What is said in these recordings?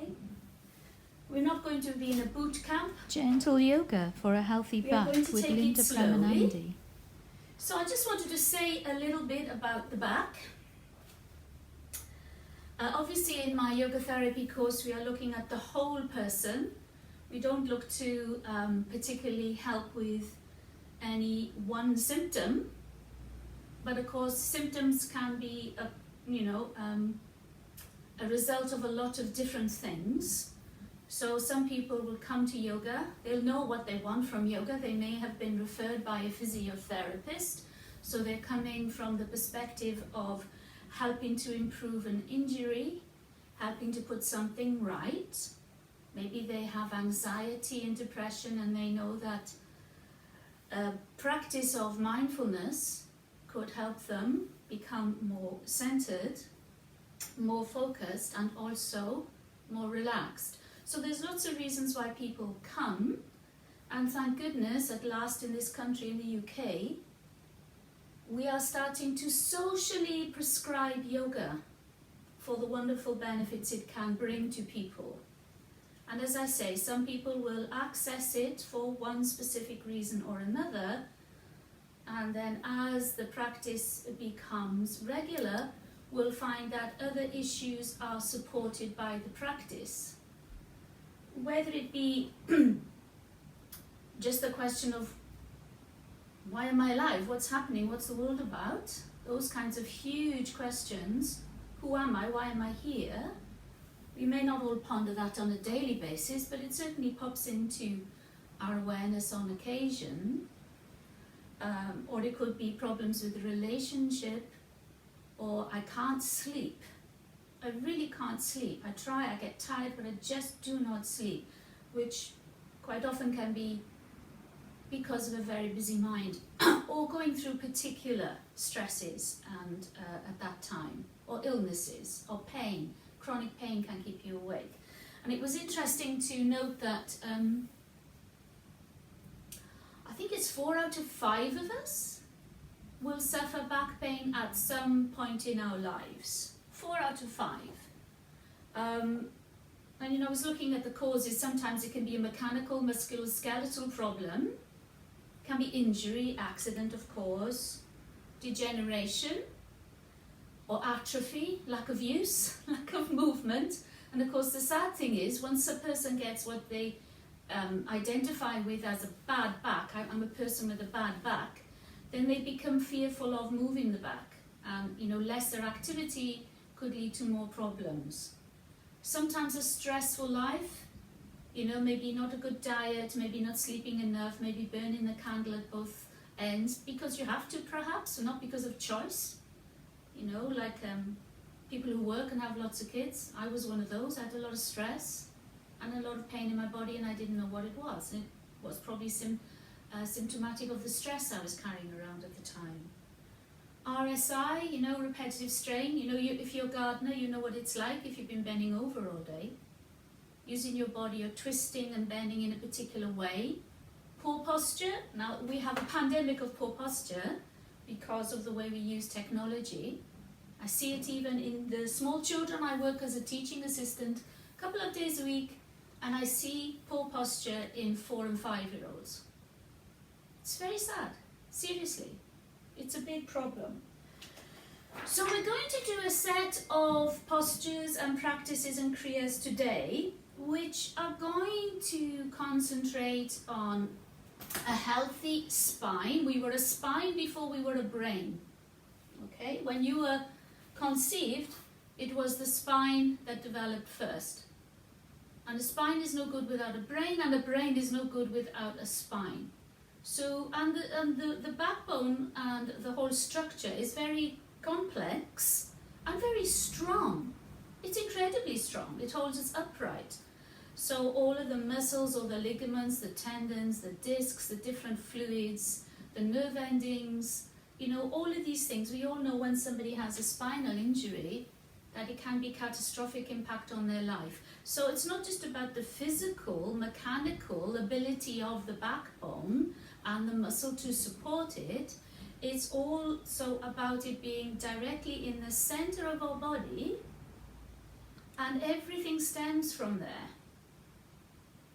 okay? We're not going to be in a boot camp. Gentle yoga for a healthy back with Linda Premanandhi. So I just wanted to say a little bit about the back. Obviously in my yoga therapy course we are looking at the whole person. We don't look to particularly help with any one symptom, but of course symptoms can be a result of a lot of different things. So some people will come to yoga, they'll know what they want from yoga, they may have been referred by a physiotherapist, so they're coming from the perspective of helping to improve an injury, helping to put something right. Maybe they have anxiety and depression and they know that a practice of mindfulness could help them become more centered, more focused, and also more relaxed. So there's lots of reasons why people come, and thank goodness at last in this country, in the UK, we are starting to socially prescribe yoga for the wonderful benefits it can bring to people. And as I say, some people will access it for one specific reason or another, and then as the practice becomes regular, we'll find that other issues are supported by the practice. Whether it be just the question of why am I alive, what's happening, what's the world about, those kinds of huge questions, who am I, why am I here? We may not all ponder that on a daily basis, but it certainly pops into our awareness on occasion. Or it could be problems with the relationship, or I can't sleep. I really can't sleep. I try, I get tired, but I just do not sleep, which quite often can be because of a very busy mind or going through particular stresses and at that time, or illnesses, or pain. Chronic pain can keep you awake. And it was interesting to note that I think it's 4 out of 5 of us will suffer back pain at some point in our lives. 4 out of 5. And I was looking at the causes. Sometimes it can be a mechanical musculoskeletal problem, can be injury, accident of course, degeneration or atrophy, lack of use, lack of movement. And of course the sad thing is, once a person gets what they identify with as a bad back, I'm a person with a bad back, then they become fearful of moving the back. Lesser activity could lead to more problems. Sometimes a stressful life, maybe not a good diet, maybe not sleeping enough, maybe burning the candle at both ends, because you have to perhaps, or not because of choice. People who work and have lots of kids. I was one of those. I had a lot of stress and a lot of pain in my body, and I didn't know what it was. It was probably symptomatic of the stress I was carrying around at the time. RSI, repetitive strain. If you're a gardener, you know what it's like if you've been bending over all day. Using your body, you're twisting and bending in a particular way. Poor posture. Now, we have a pandemic of poor posture because of the way we use technology. I see it even in the small children. I work as a teaching assistant a couple of days a week, and I see poor posture in 4 and 5-year-olds. It's very sad, seriously. It's a big problem. So we're going to do a set of postures and practices and kriyas today, which are going to concentrate on a healthy spine. We were a spine before we were a brain. Okay, when you were conceived, it was the spine that developed first. And a spine is no good without a brain, and a brain is no good without a spine. So, and the backbone and the whole structure is very complex and very strong. It's incredibly strong. It holds us upright. So all of the muscles or the ligaments, the tendons, the discs, the different fluids, the nerve endings, all of these things, we all know when somebody has a spinal injury that it can be catastrophic impact on their life. So it's not just about the physical, mechanical ability of the backbone and the muscle to support it. It's also about it being directly in the center of our body And everything stems from there.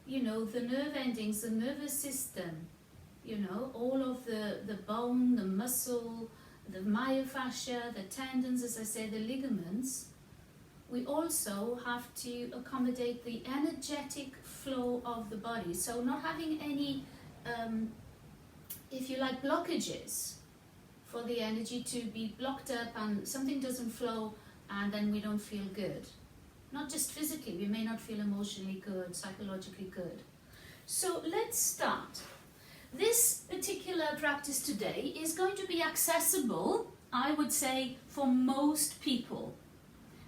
You know, the nerve endings, the nervous system, you know, all of the bone, the muscle, the myofascia, the tendons, as I say, the ligaments. We also have to accommodate the energetic flow of the body. So not having any, if you like, blockages for the energy to be blocked up and something doesn't flow and then we don't feel good. Not just physically, we may not feel emotionally good, psychologically good. So let's start. This particular practice today is going to be accessible, I would say, for most people.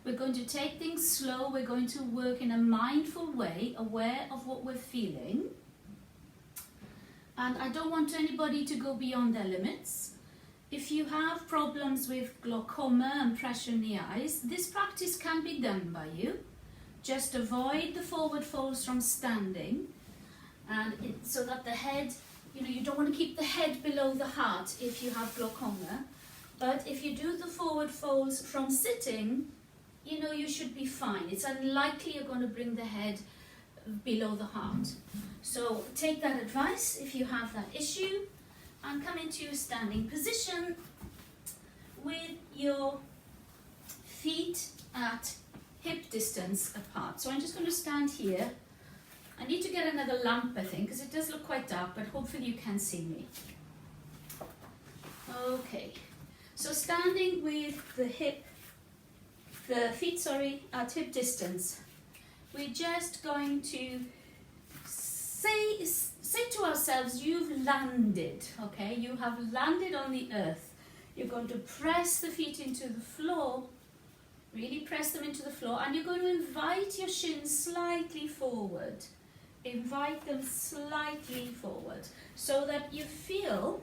We're going to take things slow, we're going to work in a mindful way, aware of what we're feeling. And I don't want anybody to go beyond their limits. If you have problems with glaucoma and pressure in the eyes, this practice can be done by you. Just avoid the forward folds from standing, and so that the head, you know, you don't want to keep the head below the heart if you have glaucoma. But if you do the forward folds from sitting, you know, you should be fine. It's unlikely you're going to bring the head below the heart. So take that advice if you have that issue and come into a standing position with your feet at hip distance apart. So I'm just going to stand here. I need to get another lamp, I think, because it does look quite dark, but hopefully you can see me. Okay, so standing with the feet at hip distance, we're just going to say to ourselves, you've landed, okay? You have landed on the earth. You're going to press the feet into the floor, really press them into the floor, and you're going to invite your shins slightly forward. Invite them slightly forward so that you feel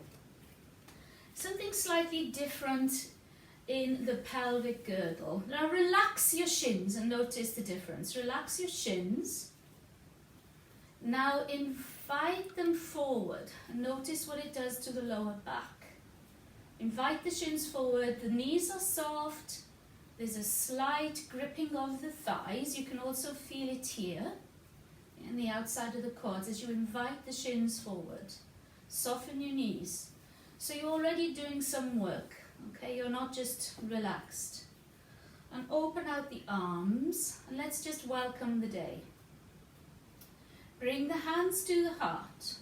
something slightly different in the pelvic girdle. Now relax your shins and notice the difference. Relax your shins. Now invite them forward and notice what it does to the lower back. Invite the shins forward, the knees are soft, there's a slight gripping of the thighs. You can also feel it here in the outside of the quads as you invite the shins forward. Soften your knees. So you're already doing some work, okay? You're not just relaxed. And open out the arms and let's just welcome the day. Bring the hands to the heart.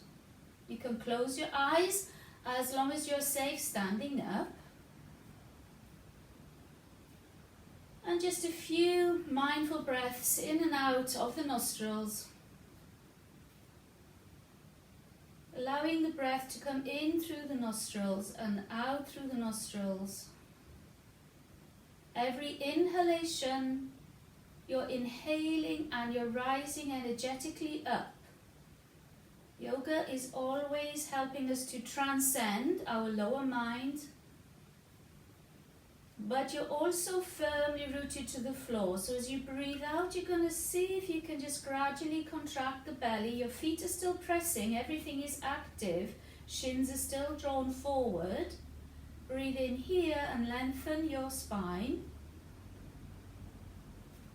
You can close your eyes as long as you're safe standing up. And just a few mindful breaths in and out of the nostrils. Allowing the breath to come in through the nostrils and out through the nostrils. Every inhalation, you're inhaling and you're rising energetically up. Yoga is always helping us to transcend our lower mind, but you're also firmly rooted to the floor. So as you breathe out, you're going to see if you can just gradually contract the belly. Your feet are still pressing, everything is active, shins are still drawn forward. Breathe in here and lengthen your spine.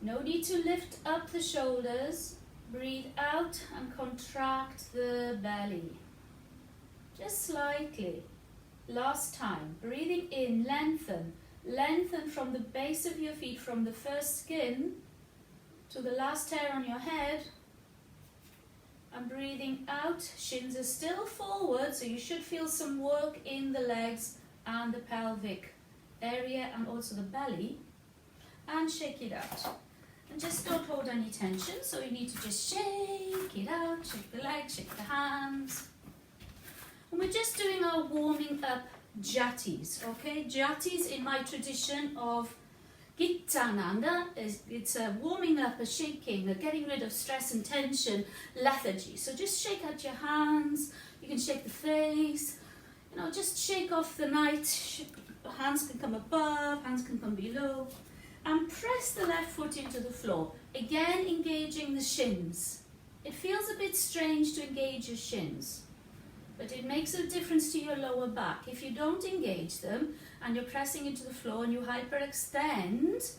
No need to lift up the shoulders. Breathe out and contract the belly. Just slightly. Last time. Breathing in, lengthen. Lengthen from the base of your feet, from the first skin to the last hair on your head. And breathing out, shins are still forward, so you should feel some work in the legs and the pelvic area and also the belly. And shake it out. And just don't hold any tension, so you need to just shake it out, shake the legs, shake the hands. And we're just doing our warming up jatis, okay? Jatis in my tradition of Gittananda, it's a warming up, a shaking, a getting rid of stress and tension, lethargy. So just shake out your hands, you can shake the face, you know, just shake off the night. Hands can come above, hands can come below. And press the left foot into the floor. Again, engaging the shins. It feels a bit strange to engage your shins, but it makes a difference to your lower back. If you don't engage them and you're pressing into the floor and you hyperextend,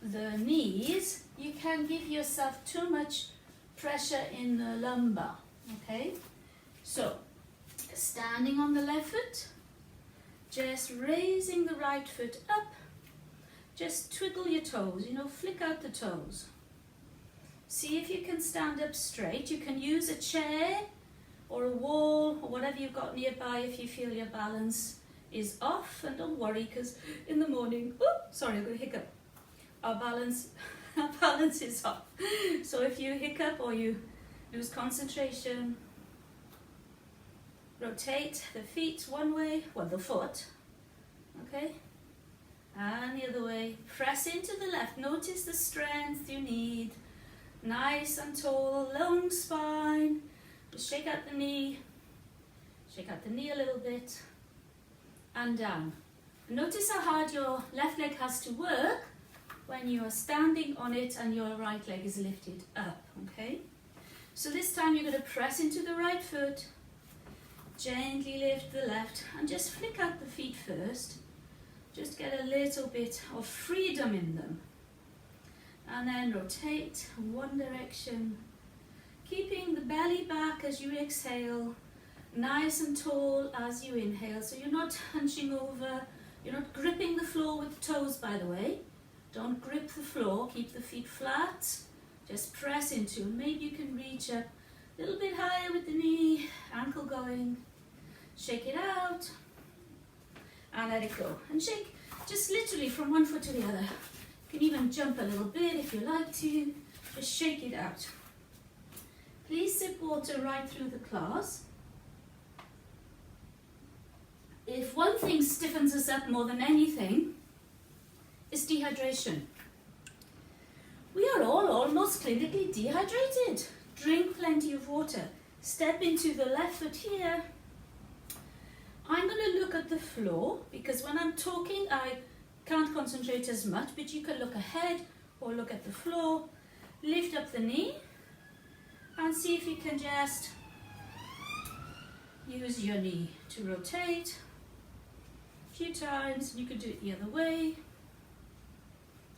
the knees, you can give yourself too much pressure in the lumbar, okay? So, standing on the left foot, just raising the right foot up, just twiddle your toes, flick out the toes. See if you can stand up straight. You can use a chair or a wall or whatever you've got nearby if you feel your balance is off. And don't worry, because in the morning, sorry, I'm going to hiccup. Our balance is off. So if you hiccup or you lose concentration, rotate the feet one way, the foot, okay? And the other way. Press into the left. Notice the strength you need. Nice and tall, long spine. Just shake out the knee. Shake out the knee a little bit. And down. Notice how hard your left leg has to work when you are standing on it and your right leg is lifted up, okay? So this time you're going to press into the right foot. Gently lift the left and just flick out the feet first. Just get a little bit of freedom in them. And then rotate one direction, keeping the belly back as you exhale, nice and tall as you inhale. So you're not hunching over, you're not gripping the floor with the toes, by the way. Don't grip the floor, keep the feet flat. Just press into, maybe you can reach up a little bit higher with the knee, ankle going. Shake it out and let it go. And shake just literally from one foot to the other. You can even jump a little bit if you like to. Just shake it out. Please sip water right through the class. If one thing stiffens us up more than anything, it's dehydration. We are all almost clinically dehydrated. Drink plenty of water. Step into the left foot here. I'm going to look at the floor because when I'm talking I can't concentrate as much, but you can look ahead or look at the floor. Lift up the knee and see if you can just use your knee to rotate a few times. You could do it the other way.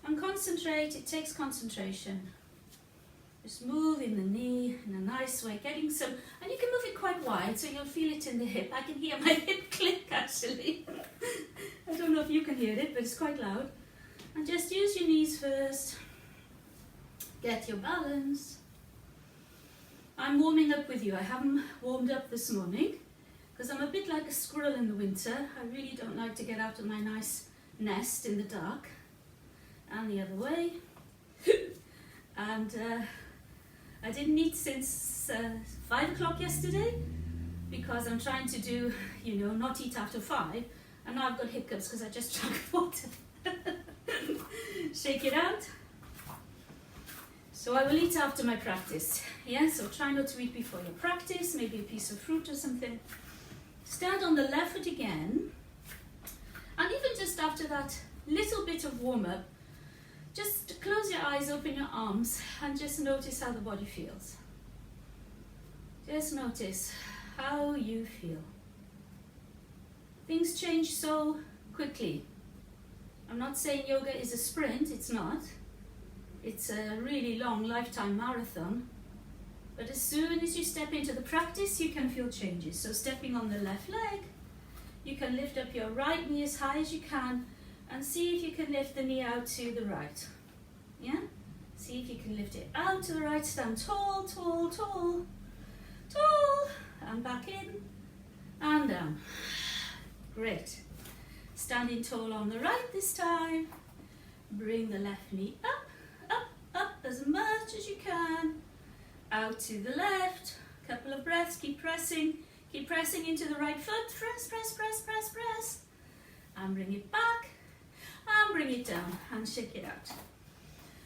And concentrate, it takes concentration. Just moving the knee in a nice way, getting some, and you can move it quite wide so you'll feel it in the hip. I can hear my hip click actually. I don't know if you can hear it, but it's quite loud. And just use your knees first. Get your balance. I'm warming up with you. I haven't warmed up this morning because I'm a bit like a squirrel in the winter. I really don't like to get out of my nice nest in the dark. And the other way. And I didn't eat since 5 o'clock yesterday because I'm trying to do, not eat after 5. And now I've got hiccups because I just drank water. Shake it out. So I will eat after my practice. Yeah, so try not to eat before your practice, maybe a piece of fruit or something. Stand on the left foot again. And even just after that little bit of warm-up, just close your eyes, open your arms, and just notice how the body feels. Just notice how you feel. Things change so quickly. I'm not saying yoga is a sprint, it's not. It's a really long lifetime marathon. But as soon as you step into the practice, you can feel changes. So stepping on the left leg, you can lift up your right knee as high as you can and see if you can lift the knee out to the right. Yeah? See if you can lift it out to the right. Stand tall, tall, tall, tall. And back in and down. Great. Standing tall on the right this time. Bring the left knee up, up, up as much as you can. Out to the left. Couple of breaths. Keep pressing. Keep pressing into the right foot. Press, press, press, press, press. And bring it back. And bring it down. And shake it out.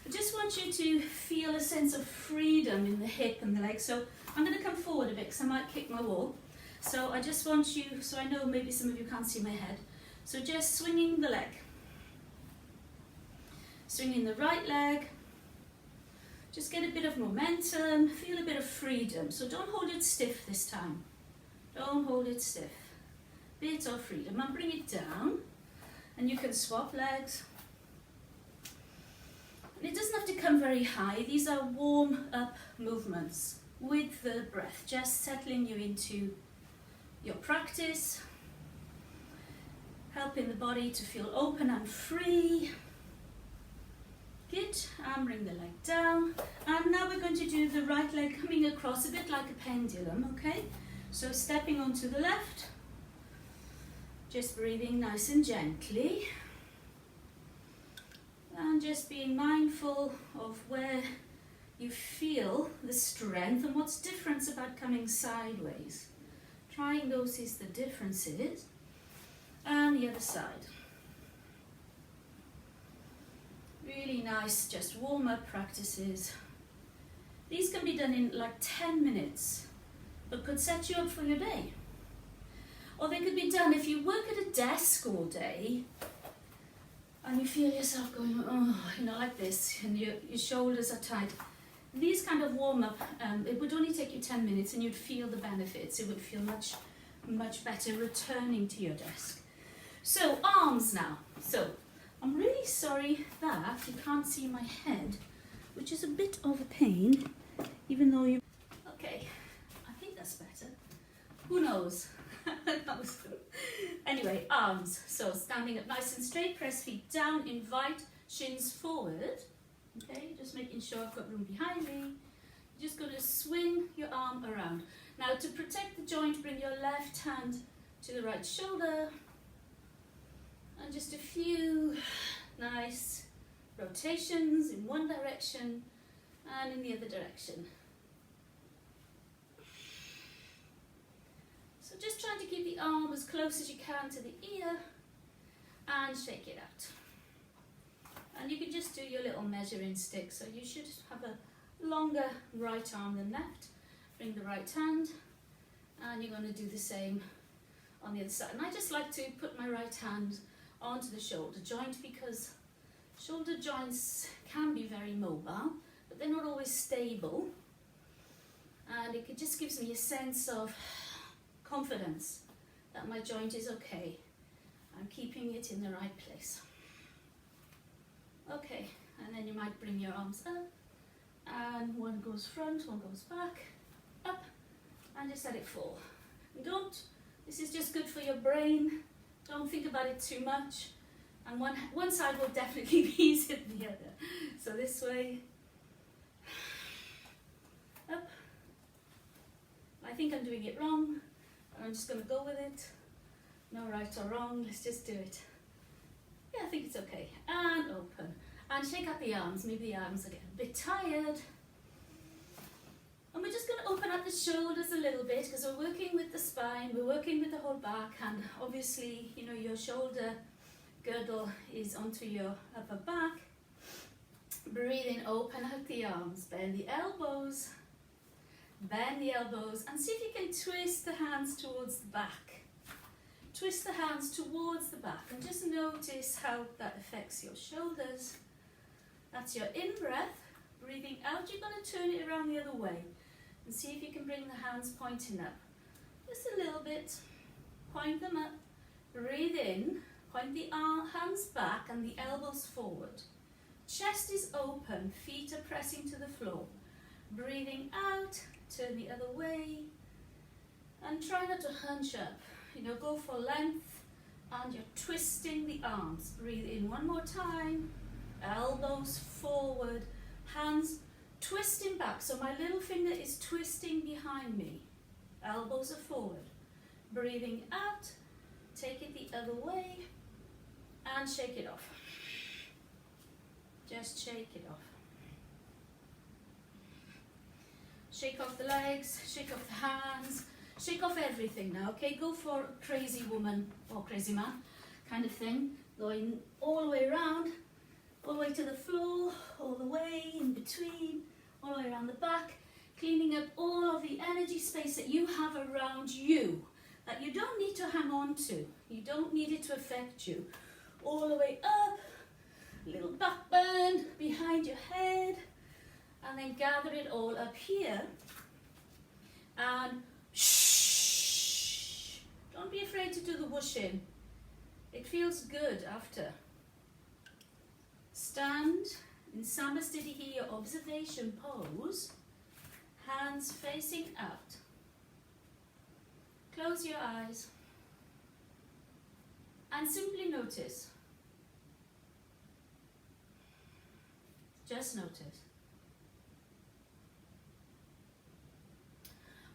I just want you to feel a sense of freedom in the hip and the leg. So I'm going to come forward a bit because I might kick my wall. So I just want you, so I know maybe some of you can't see my head. So just swinging the leg. Swinging the right leg. Just get a bit of momentum, feel a bit of freedom. So don't hold it stiff this time. Don't hold it stiff. Bit of freedom. And bring it down. And you can swap legs. It doesn't have to come very high. These are warm up movements with the breath, just settling you into your practice, helping the body to feel open and free. Good, and bring the leg down. And now we're going to do the right leg coming across, a bit like a pendulum, okay? So stepping onto the left, just breathing nice and gently. And just being mindful of where you feel the strength and what's different about coming sideways. Try and notice the differences. And the other side. Really nice, just warm up practices. These can be done in like 10 minutes, but could set you up for your day. Or they could be done if you work at a desk all day and you feel yourself going, oh, you know, like this, and your shoulders are tight. These kind of warm up, it would only take you 10 minutes and you'd feel the benefits. It would feel much, much better returning to your desk. So arms now. So I'm really sorry that you can't see my head, which is a bit of a pain, even though you... Okay, I think that's better. Who knows? That was good. Anyway, arms. So standing up nice and straight, press feet down, invite shins forward. Okay, just making sure I've got room behind me. You're just going to swing your arm around. Now to protect the joint, bring your left hand to the right shoulder. And just a few nice rotations in one direction and in the other direction. So just trying to keep the arm as close as you can to the ear and shake it out. And you can just do your little measuring stick. So you should have a longer right arm than left. Bring the right hand and you're going to do the same on the other side. And I just like to put my right hand onto the shoulder joint because shoulder joints can be very mobile, but they're not always stable. And it just gives me a sense of confidence that my joint is okay. I'm keeping it in the right place. Okay, and then you might bring your arms up, and one goes front, one goes back, up, and just let it fall. And this is just good for your brain. Don't think about it too much. And one side will definitely be easier than the other. So this way, up. I think I'm doing it wrong. I'm just going to go with it. No right or wrong, let's just do it. Yeah, I think it's okay. And open. And shake out the arms. Maybe the arms are getting a bit tired. And we're just going to open up the shoulders a little bit because we're working with the spine, we're working with the whole back, and obviously, you know, your shoulder girdle is onto your upper back. Breathe in, open out the arms, bend the elbows, and see if you can twist the hands towards the back. Twist the hands towards the back and just notice how that affects your shoulders. That's your in-breath. Breathing out, you're going to turn it around the other way and see if you can bring the hands pointing up. Just a little bit. Point them up. Breathe in. Point the hands back and the elbows forward. Chest is open. Feet are pressing to the floor. Breathing out. Turn the other way. And try not to hunch up. You know, go for length. And you're twisting the arms. Breathe in one more time. Elbows forward. Hands twisting back, so my little finger is twisting behind me. Elbows are forward. Breathing out, take it the other way, and shake it off. Just shake it off. Shake off the legs, shake off the hands, shake off everything now, okay? Go for crazy woman or crazy man kind of thing, going all the way around. All the way to the floor, all the way in between, all the way around the back, cleaning up all of the energy space that you have around you, that you don't need to hang on to. You don't need it to affect you. All the way up, little back bend behind your head, and then gather it all up here. And shh. Don't be afraid to do the whooshing. It feels good after. Stand In Samasthiti here, your observation pose, hands facing out. Close your eyes and simply notice. Just notice.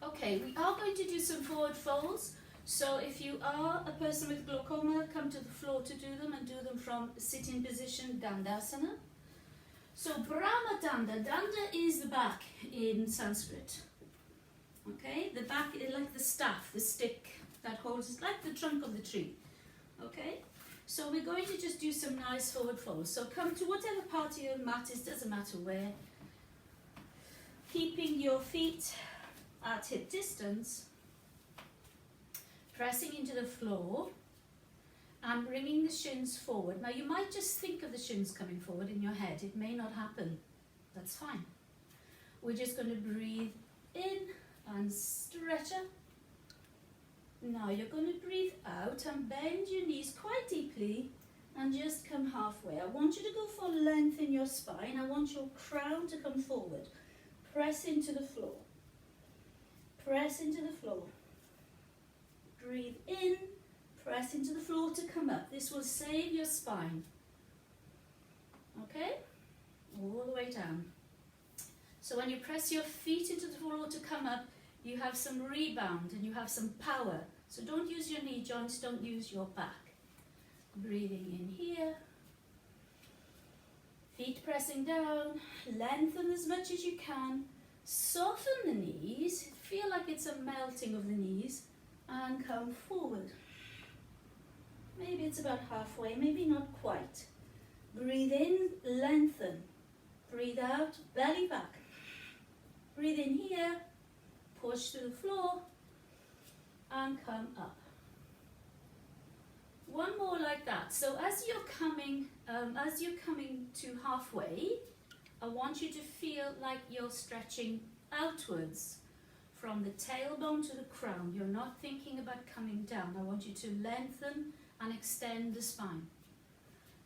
Okay, we are going to do some forward folds. So if you are a person with glaucoma, come to the floor to do them and do them from sitting position, Dandasana. So Brahma Danda, Danda is the back in Sanskrit. Okay, the back is like the staff, the stick that holds, it's like the trunk of the tree. Okay, so we're going to just do some nice forward folds. So come to whatever part of your mat is, doesn't matter where. Keeping your feet at hip distance, pressing into the floor and bringing the shins forward. Now you might just think of the shins coming forward in your head. It may not happen. That's fine. We're just going to breathe in and stretch up. Now you're going to breathe out and bend your knees quite deeply and just come halfway. I want you to go for length in your spine. I want your crown to come forward. Press into the floor. Press into the floor. Breathe in, press into the floor to come up. This will save your spine. Okay? All the way down. So when you press your feet into the floor to come up, you have some rebound and you have some power. So don't use your knee joints, don't use your back. Breathing in here. Feet pressing down. Lengthen as much as you can. Soften the knees. Feel like it's a melting of the knees. And come forward. Maybe it's about halfway, maybe not quite. Breathe in, lengthen. Breathe out, belly back. Breathe in here, push to the floor, and come up. One more like that. So as you're coming to halfway, I want you to feel like you're stretching outwards. From the tailbone to the crown, you're not thinking about coming down. I want you to lengthen and extend the spine.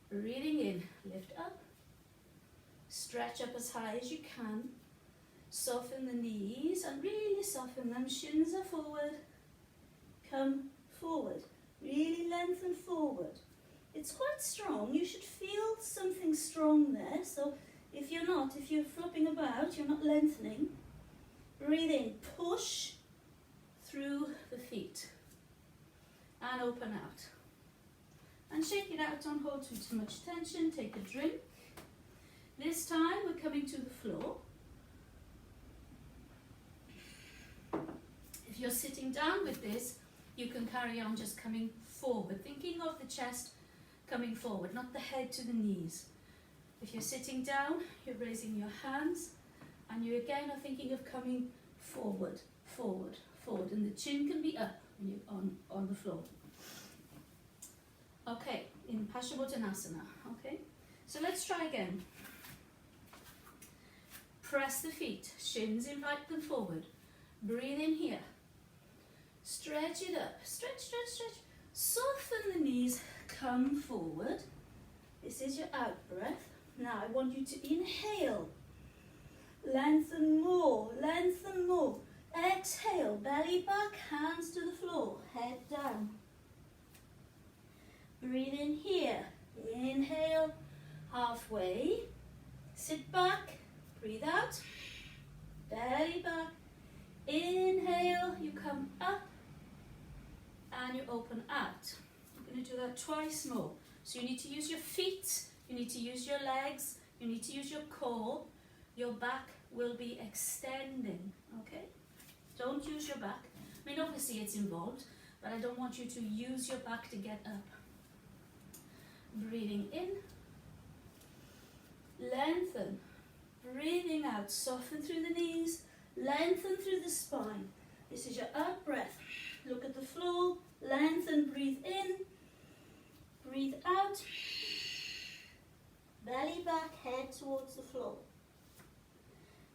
Breathing in, lift up. Stretch up as high as you can. Soften the knees and really soften them. Shins are forward. Come forward. Really lengthen forward. It's quite strong. You should feel something strong there. So if you're flopping about, you're not lengthening. Breathe in, push through the feet and open out. And shake it out, don't hold too much tension, take a drink. This time we're coming to the floor. If you're sitting down with this, you can carry on just coming forward, thinking of the chest coming forward, not the head to the knees. If you're sitting down, you're raising your hands. And you again are thinking of coming forward, forward, forward. And the chin can be up when you're on the floor. Okay, in Paschimottanasana. Okay, so let's try again. Press the feet, shins invite them forward. Breathe in here. Stretch it up. Stretch, stretch, stretch. Soften the knees, come forward. This is your out breath. Now I want you to inhale. Lengthen more, lengthen more. Exhale, belly back, hands to the floor, head down. Breathe in here. Inhale, halfway. Sit back, breathe out. Belly back. Inhale, you come up and you open out. I'm going to do that twice more. So you need to use your feet, you need to use your legs, you need to use your core. Your back will be extending, okay? Don't use your back. I mean, obviously it's involved, but I don't want you to use your back to get up. Breathing in. Lengthen. Breathing out. Soften through the knees. Lengthen through the spine. This is your out breath. Look at the floor. Lengthen. Breathe in. Breathe out. Belly back. Head towards the floor.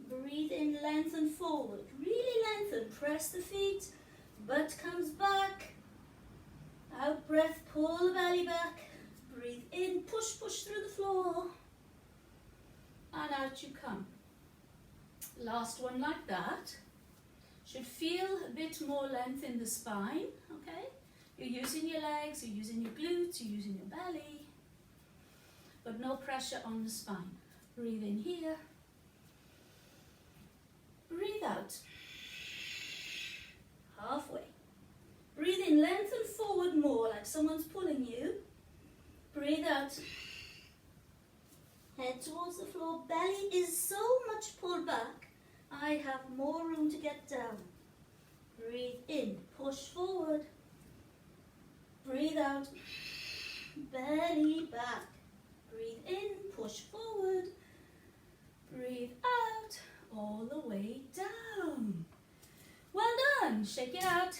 Breathe in, lengthen forward. Really lengthen. Press the feet. Butt comes back. Out breath, pull the belly back. Breathe in, push through the floor. and out you come. Last one like that. Should feel a bit more length in the spine, okay? You're using your legs, you're using your glutes, you're using your belly, but no pressure on the spine. Breathe in here. Breathe out. Halfway. Breathe in, lengthen forward more, like someone's pulling you. Breathe out. Head towards the floor. Belly is so much pulled back. I have more room to get down. Breathe in, push forward. Breathe out. Belly back. Breathe in, push forward. Breathe out, all the way down. Well done. Shake it out.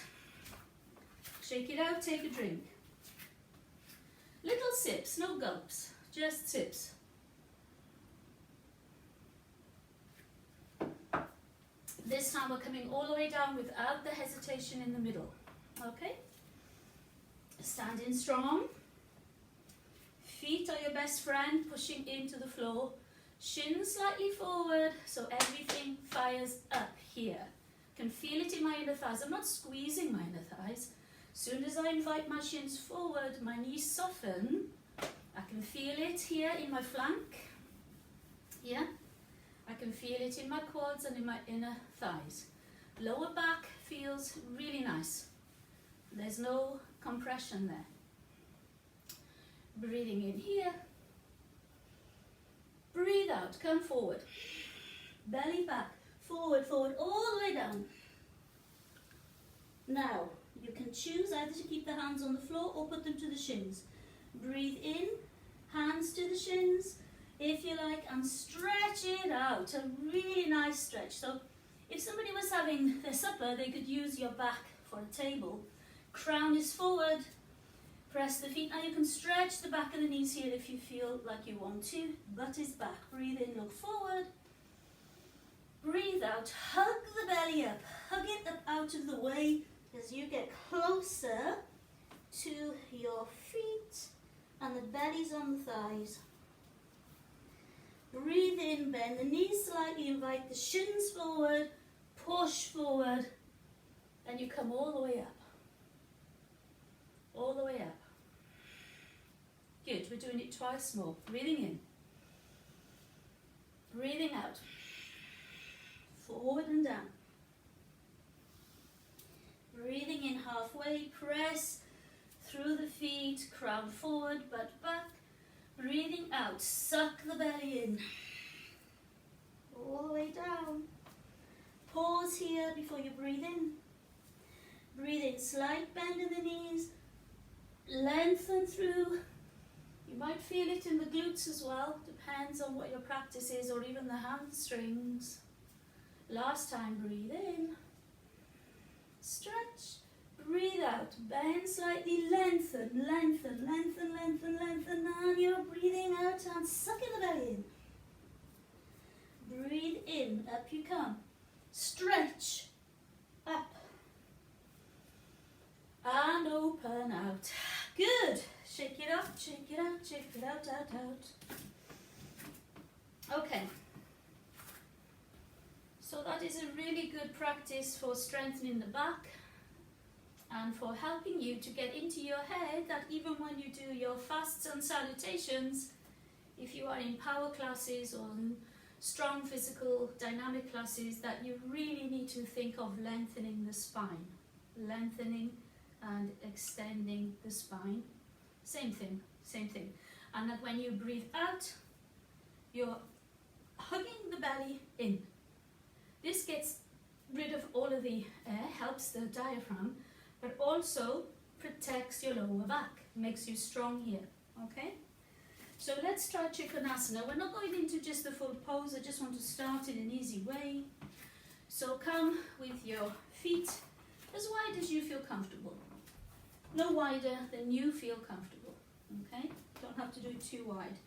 Shake it out, take a drink. Little sips, no gulps, just sips. This time we're coming all the way down without the hesitation in the middle. Okay? Standing strong. Feet are your best friend, pushing into the floor. Shins slightly forward, so everything fires up here. Can feel it in my inner thighs. I'm not squeezing my inner thighs. Soon as I invite my shins forward, my knees soften. I can feel it here in my flank. Yeah? I can feel it in my quads and in my inner thighs. Lower back feels really nice. There's no compression there. Breathing in here. Breathe out, come forward. Belly back, forward, forward, all the way down. Now, you can choose either to keep the hands on the floor or put them to the shins. Breathe in, hands to the shins, if you like, and stretch it out. A really nice stretch. So if somebody was having their supper, they could use your back for a table. Crown is forward. Press the feet. Now you can stretch the back of the knees here if you feel like you want to. Butt is back. Breathe in, look forward. Breathe out. Hug the belly up. Hug it up out of the way as you get closer to your feet and the belly's on the thighs. Breathe in, bend the knees slightly, invite the shins forward, push forward, and you come all the way up. All the way up. Good, we're doing it twice more. Breathing in. Breathing out. Forward and down. Breathing in halfway, press through the feet, crown forward, butt back. Breathing out, suck the belly in. All the way down. Pause here before you breathe in. Breathe in, slight bend in the knees. Lengthen through. You might feel it in the glutes as well. Depends on what your practice is, or even the hamstrings. Last time, breathe in. Stretch. Breathe out. Bend slightly. Lengthen, lengthen, lengthen, lengthen, lengthen. And you're breathing out and sucking the belly in. Breathe in. Up you come. Stretch. Up. And open out. Good. Shake it up, shake it out, shake it out, out. Okay. So that is a really good practice for strengthening the back and for helping you to get into your head that even when you do your fasts and salutations, if you are in power classes or in strong physical dynamic classes, that you really need to think of lengthening the spine. Lengthening and extending the spine. Same thing, same thing. And that when you breathe out, you're hugging the belly in. This gets rid of all of the air, helps the diaphragm, but also protects your lower back, makes you strong here, okay? So let's try Trikonasana. We're not going into just the full pose, I just want to start in an easy way. So come with your feet as wide as you feel comfortable. No wider than you feel comfortable, okay? Don't have to do it too wide.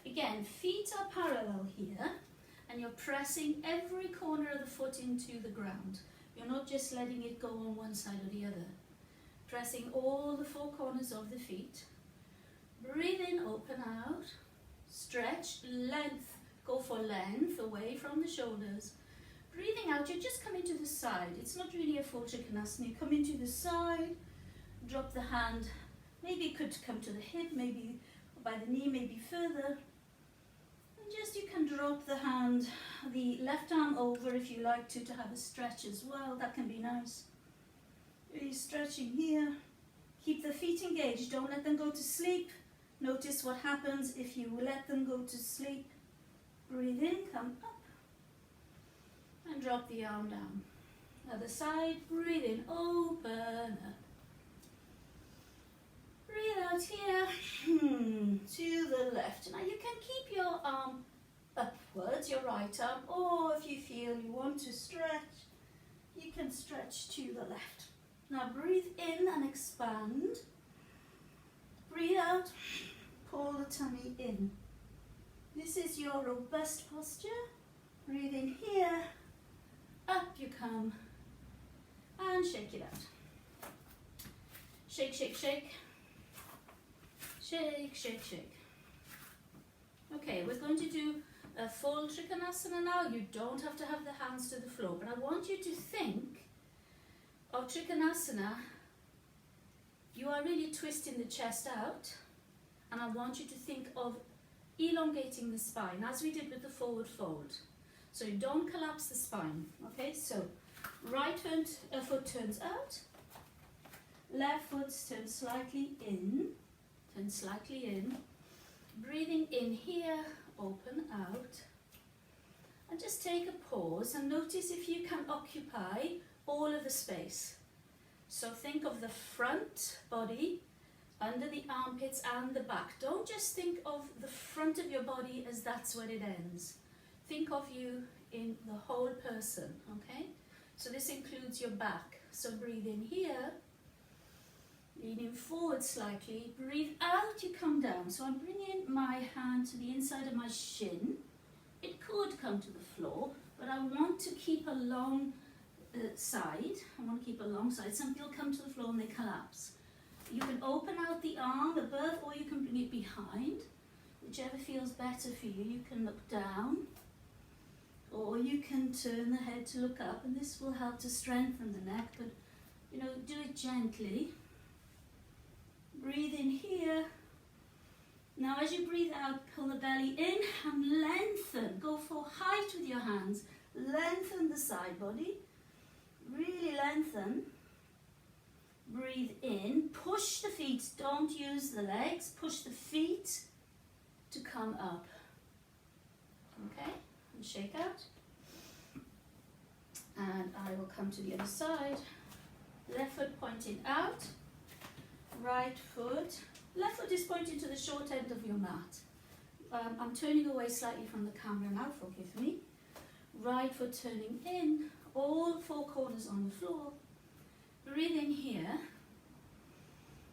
Again, feet are parallel here, and you're pressing every corner of the foot into the ground. You're not just letting it go on one side or the other. Pressing all the four corners of the feet. Breathe in, open out. Stretch, length Go for length away from the shoulders. Breathing out, you're just coming to the side. It's not really a full Trikonasana. You come into the side, drop the hand. Maybe it could come to the hip, maybe by the knee, maybe further. And just you can drop the hand, the left arm over if you like to have a stretch as well. That can be nice. Really stretching here. Keep the feet engaged. Don't let them go to sleep. Notice what happens if you let them go to sleep. Breathe in, come up. And drop the arm down. Other side, breathe in, open up. Breathe out here, to the left. Now you can keep your arm upwards, your right arm, or if you feel you want to stretch, you can stretch to the left. Now breathe in and expand. Breathe out, pull the tummy in. This is your robust posture. Breathe in here, up you come, and shake it out. Shake, shake, shake. Shake, shake, shake. Okay, we're going to do a full Trikonasana now. You don't have to have the hands to the floor, but I want you to think of Trikonasana. You are really twisting the chest out, and I want you to think of elongating the spine, as we did with the forward fold. So you don't collapse the spine, okay? So right foot turns out, left foot turns slightly in, turn slightly in. Breathing in here, open out. And just take a pause and notice if you can occupy all of the space. So think of the front body, under the armpits and the back. Don't just think of the front of your body as that's where it ends. Think of you in the whole person, okay? So this includes your back. So breathe in here, leaning forward slightly. Breathe out, you come down. So I'm bringing my hand to the inside of my shin. It could come to the floor, but I want to keep a long side. I want to keep a long side. Some people come to the floor and they collapse. You can open out the arm above, or you can bring it behind. Whichever feels better for you. You can look down, or you can turn the head to look up, and this will help to strengthen the neck, but you know, do it gently. Breathe in here. Now as you breathe out, pull the belly in and lengthen. Go for height with your hands. Lengthen the side body. Really lengthen. Breathe in. Push the feet. Don't use the legs. Push the feet to come up. Okay? And shake out. And I will come to the other side. Left foot pointing out. Right foot. Left foot is pointing to the short end of your mat. I'm turning away slightly from the camera now, forgive me. Right foot turning in, all four corners on the floor. Breathe in here.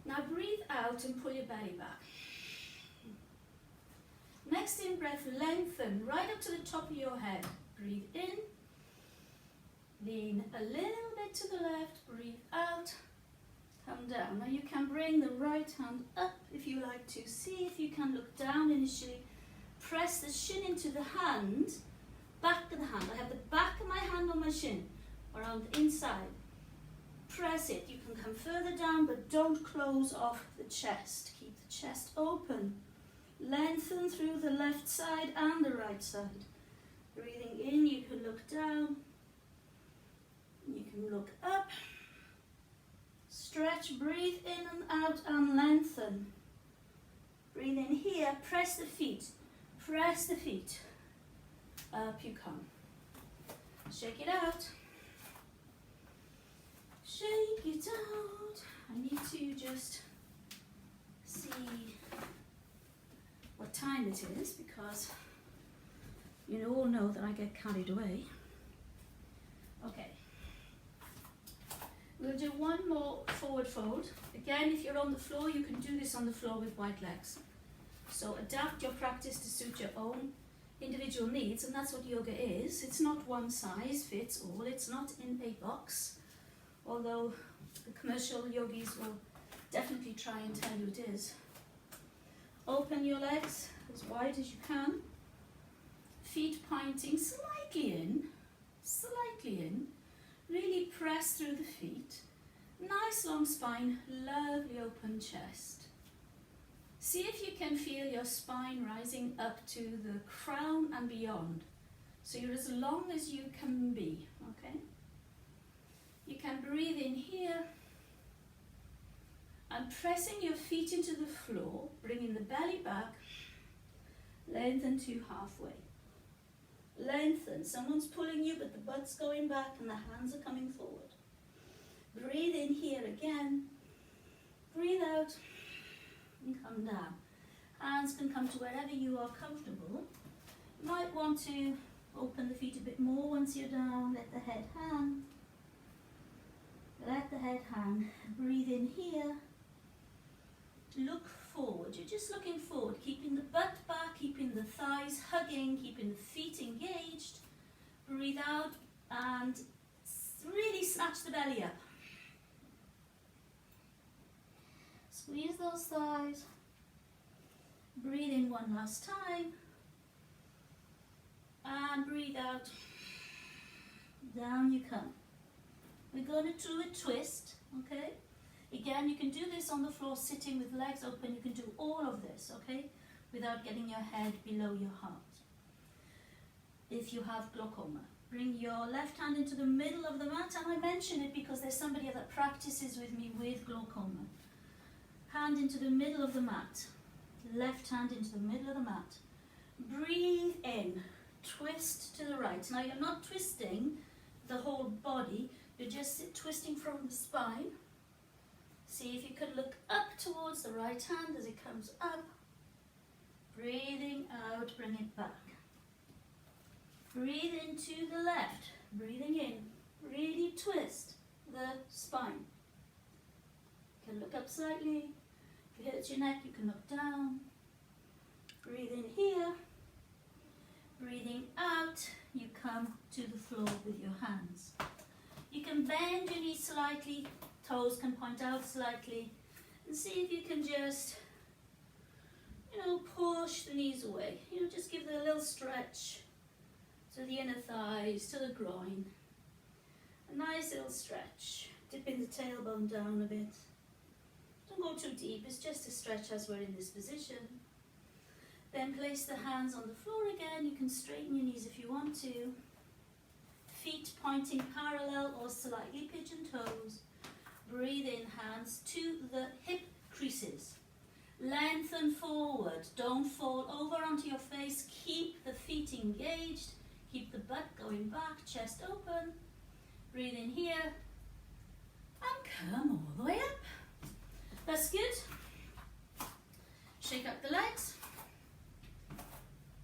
Now breathe out and pull your belly back. Next in breath, lengthen right up to the top of your head. Breathe in. Lean a little bit to the left. Breathe out. Come down. Now you can bring the right hand up if you like to. See if you can look down initially. Press the shin into the hand, back of the hand. I have the back of my hand on my shin, around the inside. Press it. You can come further down, but don't close off the chest. Keep the chest open. Lengthen through the left side and the right side. Breathing in, you can look down. You can look up. Stretch, breathe in and out and lengthen. Breathe in here, press the feet. Press the feet. Up you come. Shake it out. Shake it out. I need to just see what time it is, because you all know that I get carried away. Okay. We'll do one more forward fold. Again, if you're on the floor, you can do this on the floor with wide legs. So adapt your practice to suit your own individual needs, and that's what yoga is. It's not one size fits all. It's not in a box, although the commercial yogis will definitely try and tell you it is. Open your legs as wide as you can. feet pointing slightly in, really press through the feet, nice long spine, lovely open chest. See if you can feel your spine rising up to the crown and beyond. So you're as long as you can be, okay? You can breathe in here and pressing your feet into the floor, bringing the belly back, lengthen to halfway. Lengthen, someone's pulling you but the butt's going back and the hands are coming forward. Breathe in here again, breathe out and come down. Hands can come to wherever you are comfortable. You might want to open the feet a bit more once you're down, let the head hang. Let the head hang. Breathe in here. Look forward. You're just looking forward, keeping the butt back, keeping the thighs hugging, keeping the feet engaged. Breathe out and really snatch the belly up. Squeeze those thighs. Breathe in one last time. And breathe out. Down you come. We're going to do a twist, okay? Again, you can do this on the floor sitting with legs open. You can do all of this, okay? Without getting your head below your heart. If you have glaucoma, bring your left hand into the middle of the mat. And I mention it because there's somebody that practices with me with glaucoma. Hand into the middle of the mat. Left hand into the middle of the mat. Breathe in. Twist to the right. Now you're not twisting the whole body. You're just twisting from the spine. See if you could look up towards the right hand as it comes up. Breathing out, bring it back. Breathe into the left. Breathing in. Really twist the spine. You can look up slightly. If it hurts your neck, you can look down. Breathe in here. Breathing out, you come to the floor with your hands. You can bend your knees slightly, toes can point out slightly, and see if you can just, push the knees away. Just give it a little stretch to the inner thighs, to the groin. A nice little stretch, dipping the tailbone down a bit. Don't go too deep, it's just a stretch as we're in this position. Then place the hands on the floor again. You can straighten your knees if you want to. Feet pointing parallel or slightly pigeon toes. Breathe in, hands to the hip creases. Lengthen forward. Don't fall over onto your face. Keep the feet engaged. Keep the butt going back, chest open. Breathe in here. And come all the way up. That's good. Shake up the legs.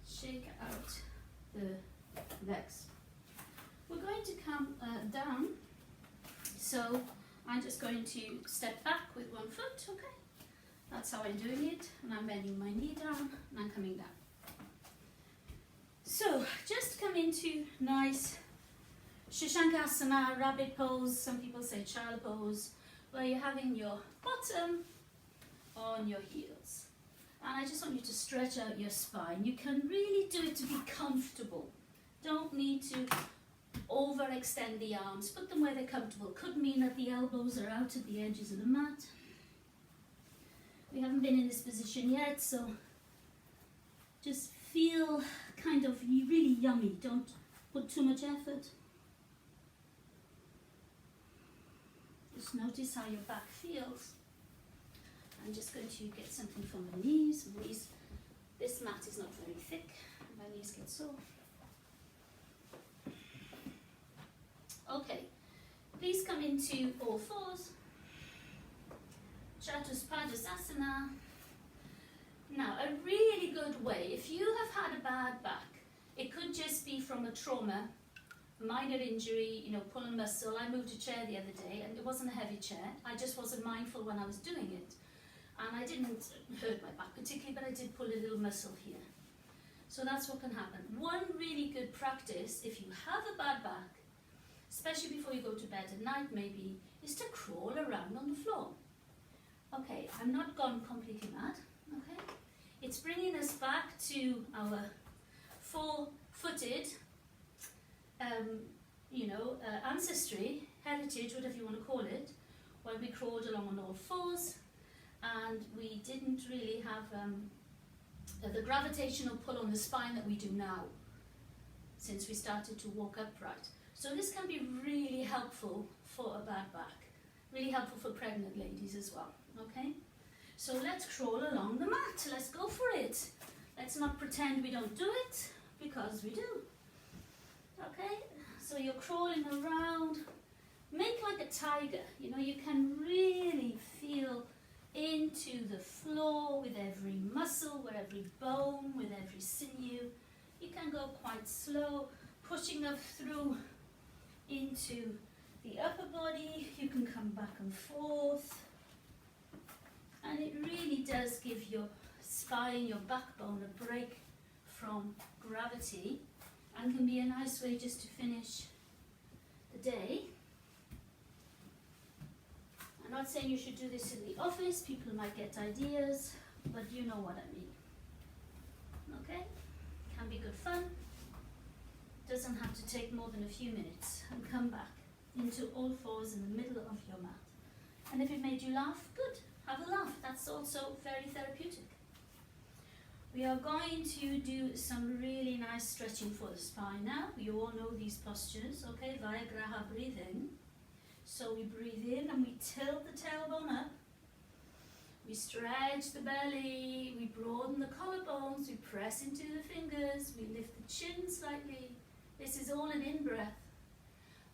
Shake out the legs. We're going to come down, so I'm just going to step back with one foot, okay? That's how I'm doing it, and I'm bending my knee down, and I'm coming down. So, just come into nice Shashankasana, rabbit pose, some people say child pose, where you're having your bottom on your heels. And I just want you to stretch out your spine. You can really do it to be comfortable. Don't need to overextend the arms. Put them where they're comfortable. Could mean that the elbows are out at the edges of the mat. We haven't been in this position yet, so just feel kind of really yummy. Don't put too much effort. Just notice how your back feels. I'm just going to get something for my knees. This mat is not very thick. My knees get sore. Okay, please come into all fours. Chatuspadasana. Now, a really good way, if you have had a bad back, it could just be from a trauma, minor injury, pulling muscle. I moved a chair the other day and it wasn't a heavy chair. I just wasn't mindful when I was doing it. And I didn't hurt my back particularly, but I did pull a little muscle here. So that's what can happen. One really good practice, if you have a bad back, especially before you go to bed at night maybe, is to crawl around on the floor. Okay, I'm not gone completely mad, okay? It's bringing us back to our footed, ancestry, heritage, whatever you want to call it, when we crawled along on all fours, and we didn't really have the gravitational pull on the spine that we do now, since we started to walk upright. So this can be really helpful for a bad back, really helpful for pregnant ladies as well, okay? So let's crawl along the mat, let's go for it. Let's not pretend we don't do it, because we do. Okay, so you're crawling around, make like a tiger, you can really feel into the floor with every muscle, with every bone, with every sinew. You can go quite slow, pushing up through into the upper body. You can come back and forth. And it really does give your spine, your backbone, a break from gravity, and can be a nice way just to finish the day. I'm not saying you should do this in the office, people might get ideas, but you know what I mean. Okay? Can be good fun. Doesn't have to take more than a few minutes. And come back into all fours in the middle of your mat. And if it made you laugh, good. Have a laugh. That's also very therapeutic. We are going to do some really nice stretching for the spine now. You all know these postures, okay? Via Graha breathing. So we breathe in and we tilt the tailbone up. We stretch the belly, we broaden the collarbones, we press into the fingers, we lift the chin slightly. This is all an in-breath.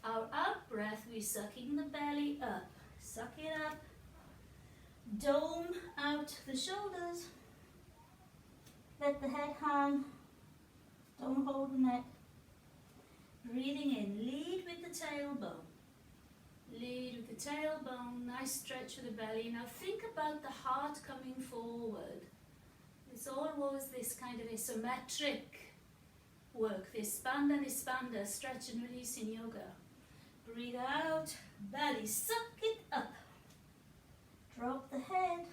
Our out-breath, we're sucking the belly up. Suck it up. Dome out the shoulders. Let the head hang. Don't hold the neck. Breathing in, lead with the tailbone. Lead with the tailbone, nice stretch of the belly. Now think about the heart coming forward. It's always this kind of isometric work, this spanda nispanda, stretch and release in yoga. Breathe out, belly, suck it up. Drop the head.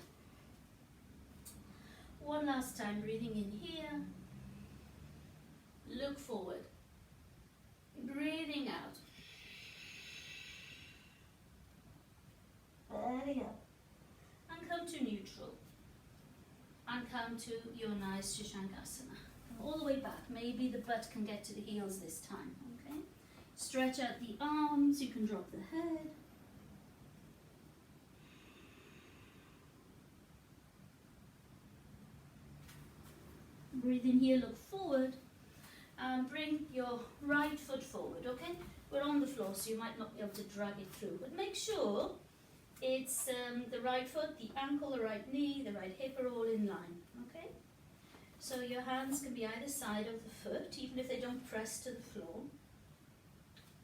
One last time, breathing in here. Look forward. Breathing out. Belly up. And come to neutral. And come to your nice Shashankasana. All the way back. Maybe the butt can get to the heels this time. Okay? Stretch out the arms. You can drop the head. Breathe in here, look forward, and bring your right foot forward, okay? We're on the floor, so you might not be able to drag it through, but make sure it's the right foot, the ankle, the right knee, the right hip are all in line, okay? So your hands can be either side of the foot, even if they don't press to the floor.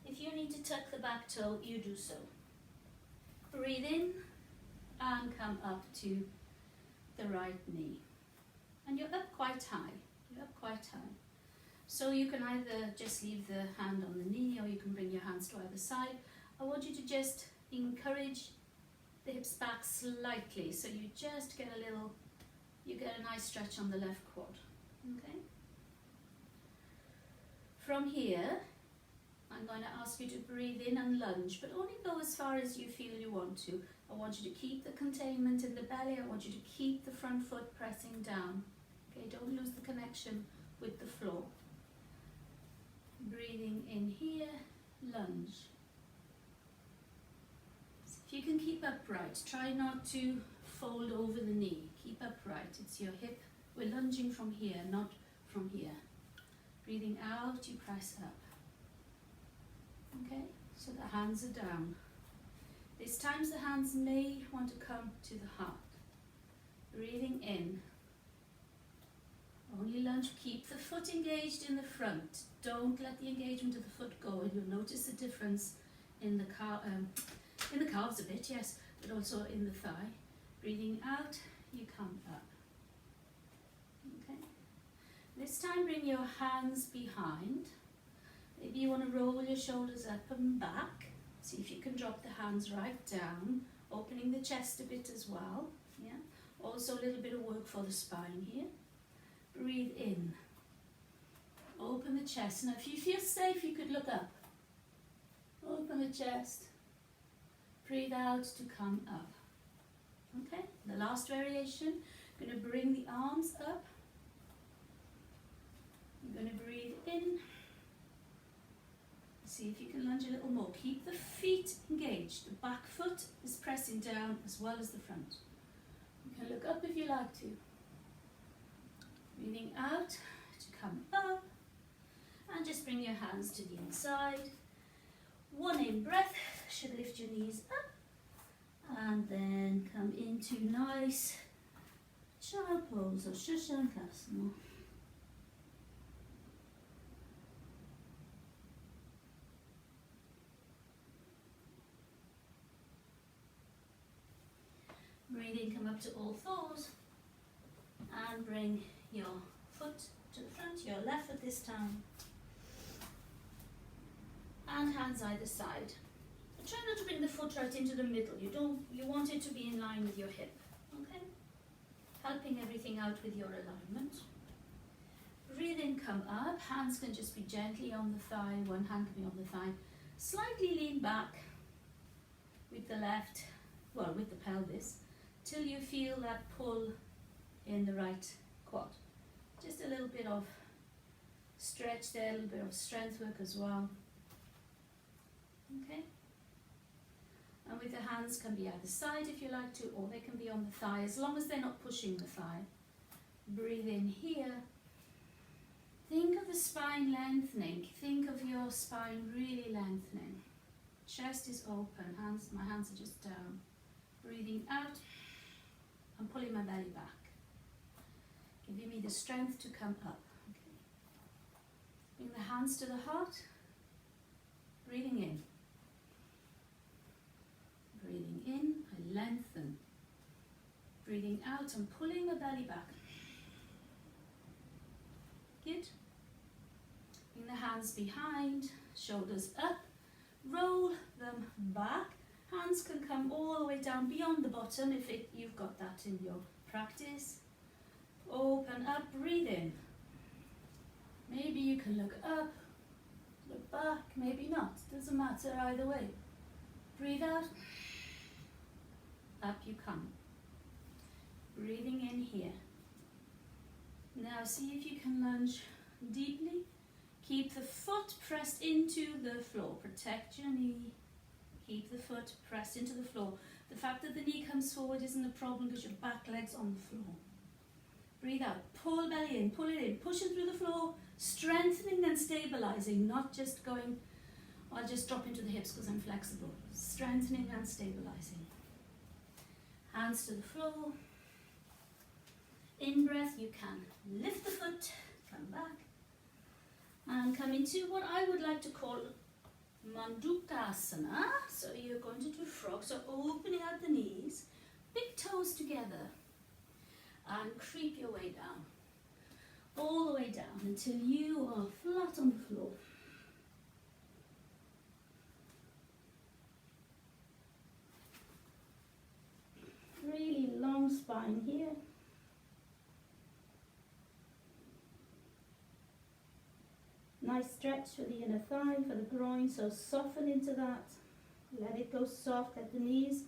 If you need to tuck the back toe, you do so. Breathe in and come up to the right knee. And you're up quite high, So you can either just leave the hand on the knee or you can bring your hands to either side. I want you to just encourage the hips back slightly, so you just get you get a nice stretch on the left quad, okay? From here, I'm going to ask you to breathe in and lunge, but only go as far as you feel you want to. I want you to keep the containment in the belly. I want you to keep the front foot pressing down. Okay, don't lose the connection with the floor. Breathing in here, lunge. So if you can keep upright, try not to fold over the knee. Keep upright, it's your hip. We're lunging from here, not from here. Breathing out, you press up. Okay, so the hands are down. This time the hands may want to come to the heart. Breathing in. Only lunge, keep the foot engaged in the front. Don't let the engagement of the foot go, and you'll notice the difference in the calves a bit, yes, but also in the thigh. Breathing out, you come up. Okay. This time bring your hands behind. Maybe you want to roll your shoulders up and back. See if you can drop the hands right down, opening the chest a bit as well. Yeah. Also a little bit of work for the spine here. Breathe in. Open the chest. Now if you feel safe, you could look up. Open the chest. Breathe out to come up. Okay, the last variation. Going to bring the arms up. You're going to breathe in. See if you can lunge a little more. Keep the feet engaged. The back foot is pressing down as well as the front. You can look up if you like to. Breathing out to come up. And just bring your hands to the inside. One in breath should lift your knees up. And then come into nice child pose or Shashankasana. Breathe in, come up to all fours. And bring your foot to the front, your left foot this time. And hands either side. Try not to bring the foot right into the middle. You want it to be in line with your hip. Okay? Helping everything out with your alignment. Breathe in, come up. Hands can just be gently on the thigh. One hand can be on the thigh. Slightly lean back with the left, with the pelvis, till you feel that pull in the right quad. Just a little bit of stretch there, a little bit of strength work as well. Okay? And with the hands can be either side if you like to, or they can be on the thigh, as long as they're not pushing the thigh. Breathe in here. Think of the spine lengthening. Think of your spine really lengthening. Chest is open. My hands are just down. Breathing out. I'm pulling my belly back. Giving me the strength to come up. Okay. Bring the hands to the heart. Breathing in. Breathing in, I lengthen. Breathing out, I'm pulling my belly back. Good. Bring the hands behind, shoulders up, roll them back. Hands can come all the way down beyond the bottom if you've got that in your practice. Open up, breathe in. Maybe you can look up, look back, maybe not. Doesn't matter either way. Breathe out. Up you come. Breathing in here. Now see if you can lunge deeply. Keep the foot pressed into the floor. Protect your knee. Keep the foot pressed into the floor. The fact that the knee comes forward isn't a problem because your back leg's on the floor. Breathe out. Pull belly in. Pull it in. Pushing through the floor. Strengthening and stabilizing. Not just going, I'll just drop into the hips because I'm flexible. Strengthening and stabilizing. Hands to the floor. In breath, you can lift the foot, come back, and come into what I would like to call Mandukasana. So you're going to do frog. So opening out the knees, big toes together, and creep your way down. All the way down until you are flat on the floor. Really long spine here. Nice stretch for the inner thigh, for the groin, so soften into that. Let it go soft, let the knees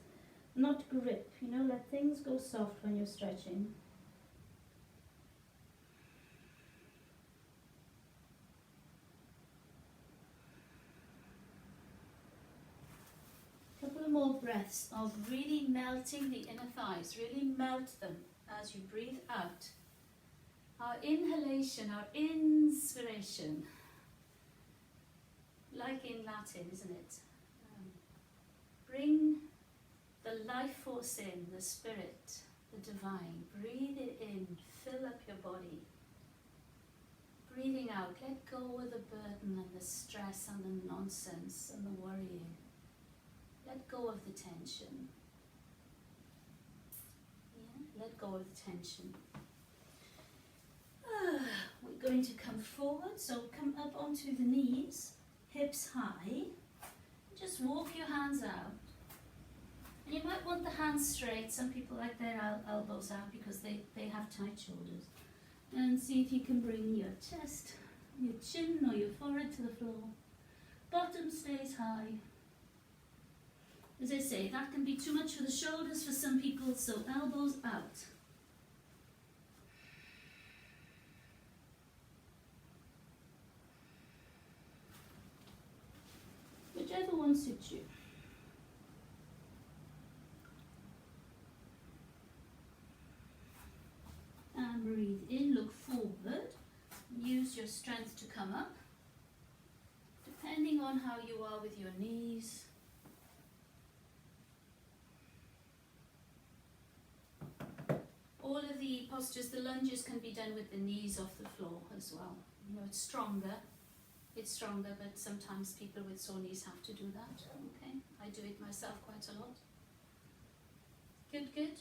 not grip, let things go soft when you're stretching. Couple of more breaths of really melting the inner thighs, really melt them as you breathe out. Our inhalation, our inspiration, like in Latin, isn't it? Bring the life force in, the spirit, the divine. Breathe it in, fill up your body. Breathing out, let go of the burden and the stress and the nonsense and the worrying. Let go of the tension. Yeah, let go of the tension. We're going to come forward, so come up onto the knees, hips high. Just walk your hands out. And you might want the hands straight. Some people like their elbows out because they have tight shoulders. And see if you can bring your chest Your chin or your forehead to the floor. Bottom stays high. As I say, that can be too much for the shoulders for some people, so elbows out. Whichever one suits you. And breathe in, look forward. Use your strength to come up. Depending on how you are with your knees. All of the postures, the lunges can be done with the knees off the floor as well. You know, it's stronger, but sometimes people with sore knees have to do that. Okay, I do it myself quite a lot. Good, good.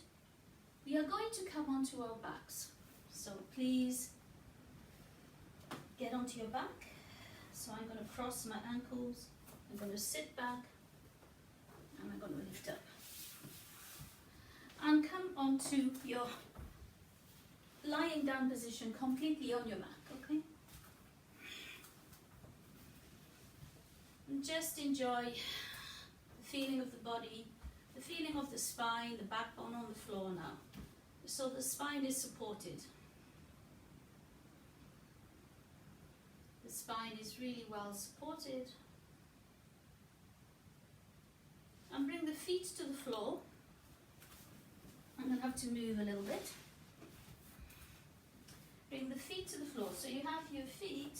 We are going to come onto our backs. So please get onto your back. So I'm going to cross my ankles. I'm going to sit back, and I'm going to lift up. And come onto your lying down position completely on your back, okay? And just enjoy the feeling of the body, the feeling of the spine, the backbone on the floor now. So the spine is supported. The spine is really well supported. And bring the feet to the floor. I'm going to have to move a little bit. Bring the feet to the floor. So you have your feet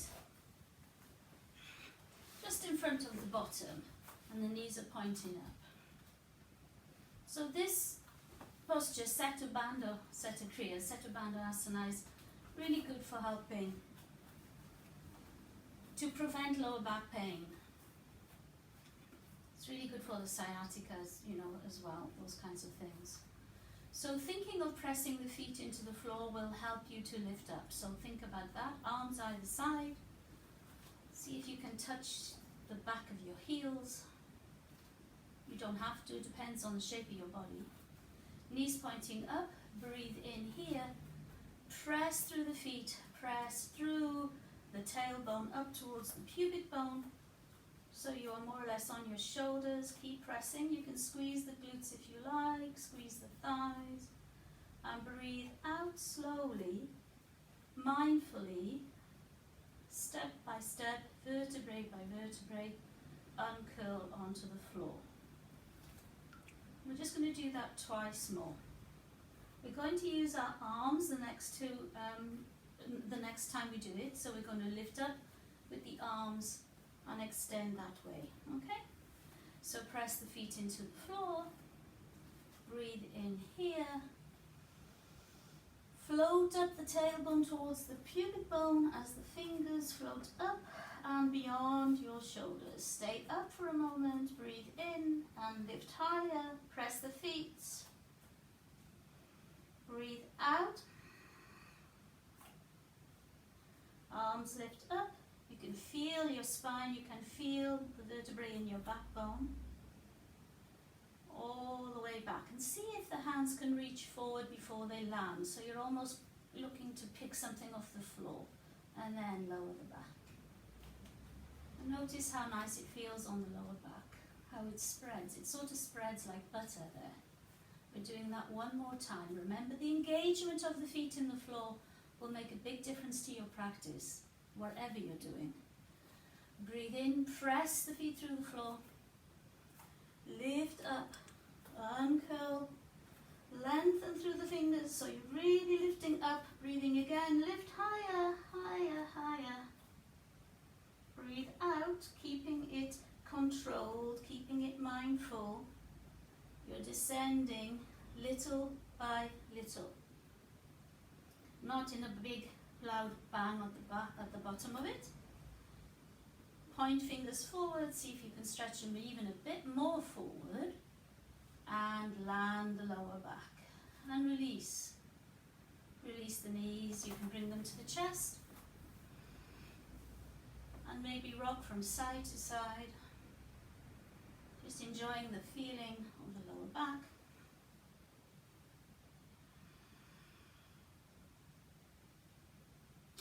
just in front of the bottom and the knees are pointing up. So this posture, Setu Bandha, Setu Kriya, Setu Bandha Asana is really good for helping to prevent lower back pain. It's really good for the sciaticas, you know, as well, those kinds of things. So thinking of pressing the feet into the floor will help you to lift up. So think about that. Arms either side. See if you can touch the back of your heels. You don't have to, depends on the shape of your body. Knees pointing up, breathe in here. Press through the feet, press through the tailbone up towards the pubic bone. So you are more or less on your shoulders. Keep pressing. You can squeeze the glutes if you like, squeeze the thighs. And breathe out slowly, mindfully, step by step, vertebrae by vertebrae, uncurl onto the floor. We're just going to do that twice more. We're going to use our arms the next time we do it. So we're going to lift up with the arms and extend that way, okay? So press the feet into the floor, breathe in here, float up the tailbone towards the pubic bone as the fingers float up and beyond your shoulders. Stay up for a moment, breathe in and lift higher, press the feet, breathe out, arms lift up. You can feel your spine, you can feel the vertebrae in your backbone all the way back, and see if the hands can reach forward before they land. So you're almost looking to pick something off the floor and then lower the back. And notice how nice it feels on the lower back, how it spreads. It sort of spreads like butter there. We're doing that one more time. Remember, the engagement of the feet in the floor will make a big difference to your practice, whatever you're doing. Breathe in, press the feet through the floor, lift up, uncurl, lengthen through the fingers, so you're really lifting up, breathing again, lift higher, higher, higher. Breathe out, keeping it controlled, keeping it mindful. You're descending little by little, not in a big loud bang at the bottom of it. Point fingers forward, see if you can stretch them even a bit more forward, and land the lower back. And release. Release the knees, you can bring them to the chest. And maybe rock from side to side. Just enjoying the feeling of the lower back.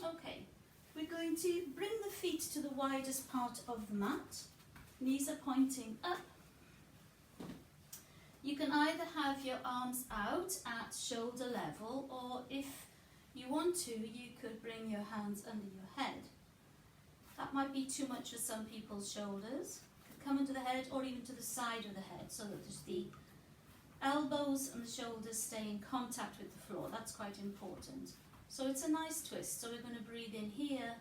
Okay, we're going going to bring the feet to the widest part of the mat. Knees are pointing up. You can either have your arms out at shoulder level, or if you want to, you could bring your hands under your head. That might be too much for some people's shoulders. Come into the head or even to the side of the head so that the elbows and the shoulders stay in contact with the floor. That's quite important. So it's a nice twist. So we're going to breathe in here.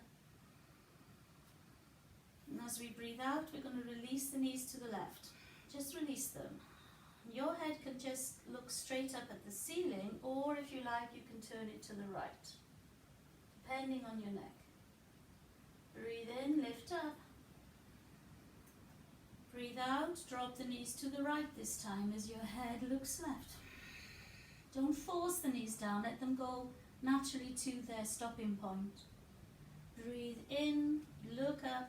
And as we breathe out, we're going to release the knees to the left. Just release them. Your head can just look straight up at the ceiling, or if you like, you can turn it to the right, depending on your neck. Breathe in, lift up. Breathe out, drop the knees to the right this time as your head looks left. Don't force the knees down, let them go naturally to their stopping point. Breathe in, look up.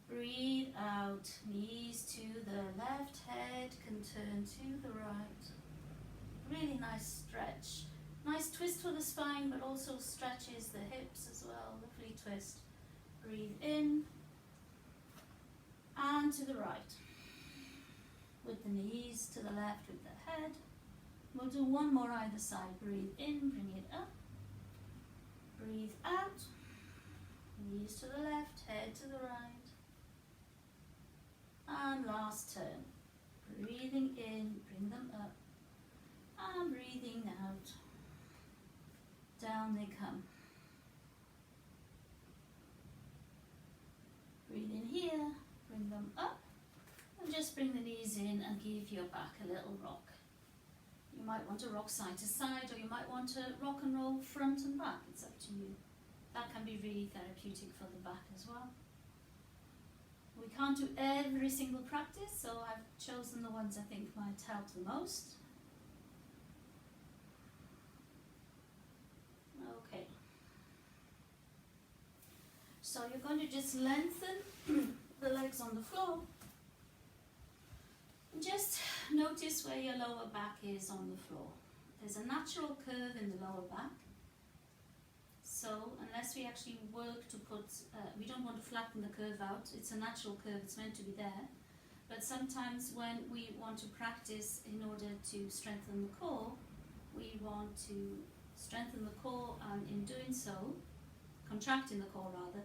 Breathe out, knees to the left, head can turn to the right. Really nice stretch. Nice twist for the spine, but also stretches the hips as well. Lovely twist. Breathe in and to the right. With the knees to the left, with the head. We'll do one more either side. Breathe in, bring it up. Breathe out. Knees to the left, head to the right. And last turn. Breathing in, bring them up. And breathing out. Down they come. Breathe in here, bring them up. And just bring the knees in and give your back a little rock. You might want to rock side to side, or you might want to rock and roll front and back. It's up to you. That can be really therapeutic for the back as well. We can't do every single practice, so I've chosen the ones I think might help the most. Okay. So you're going to just lengthen the legs on the floor. Just notice where your lower back is on the floor. There's a natural curve in the lower back. So unless we actually work to put, we don't want to flatten the curve out. It's a natural curve, it's meant to be there. But sometimes when we want to practice in order to strengthen the core, we want to strengthen the core, and in doing so, contracting the core rather,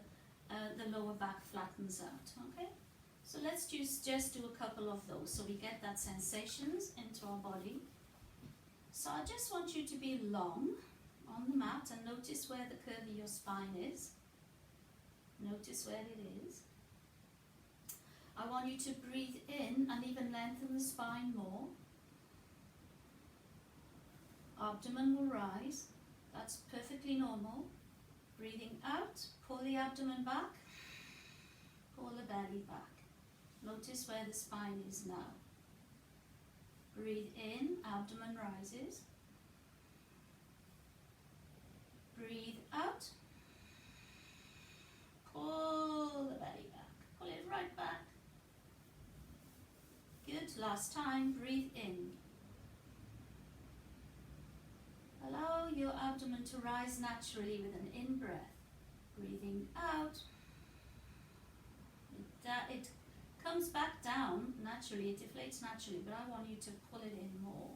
the lower back flattens out, okay? So let's just do a couple of those so we get that sensations into our body. So I just want you to be long on the mat and notice where the curve of your spine is. Notice where it is. I want you to breathe in and even lengthen the spine more. Abdomen will rise. That's perfectly normal. Breathing out, pull the abdomen back, pull the belly back. Notice where the spine is now. Breathe in, abdomen rises. Breathe out. Pull the belly back. Pull it right back. Good. Last time. Breathe in. Allow your abdomen to rise naturally with an in-breath. Breathing out. It comes back down naturally. It deflates naturally, but I want you to pull it in more.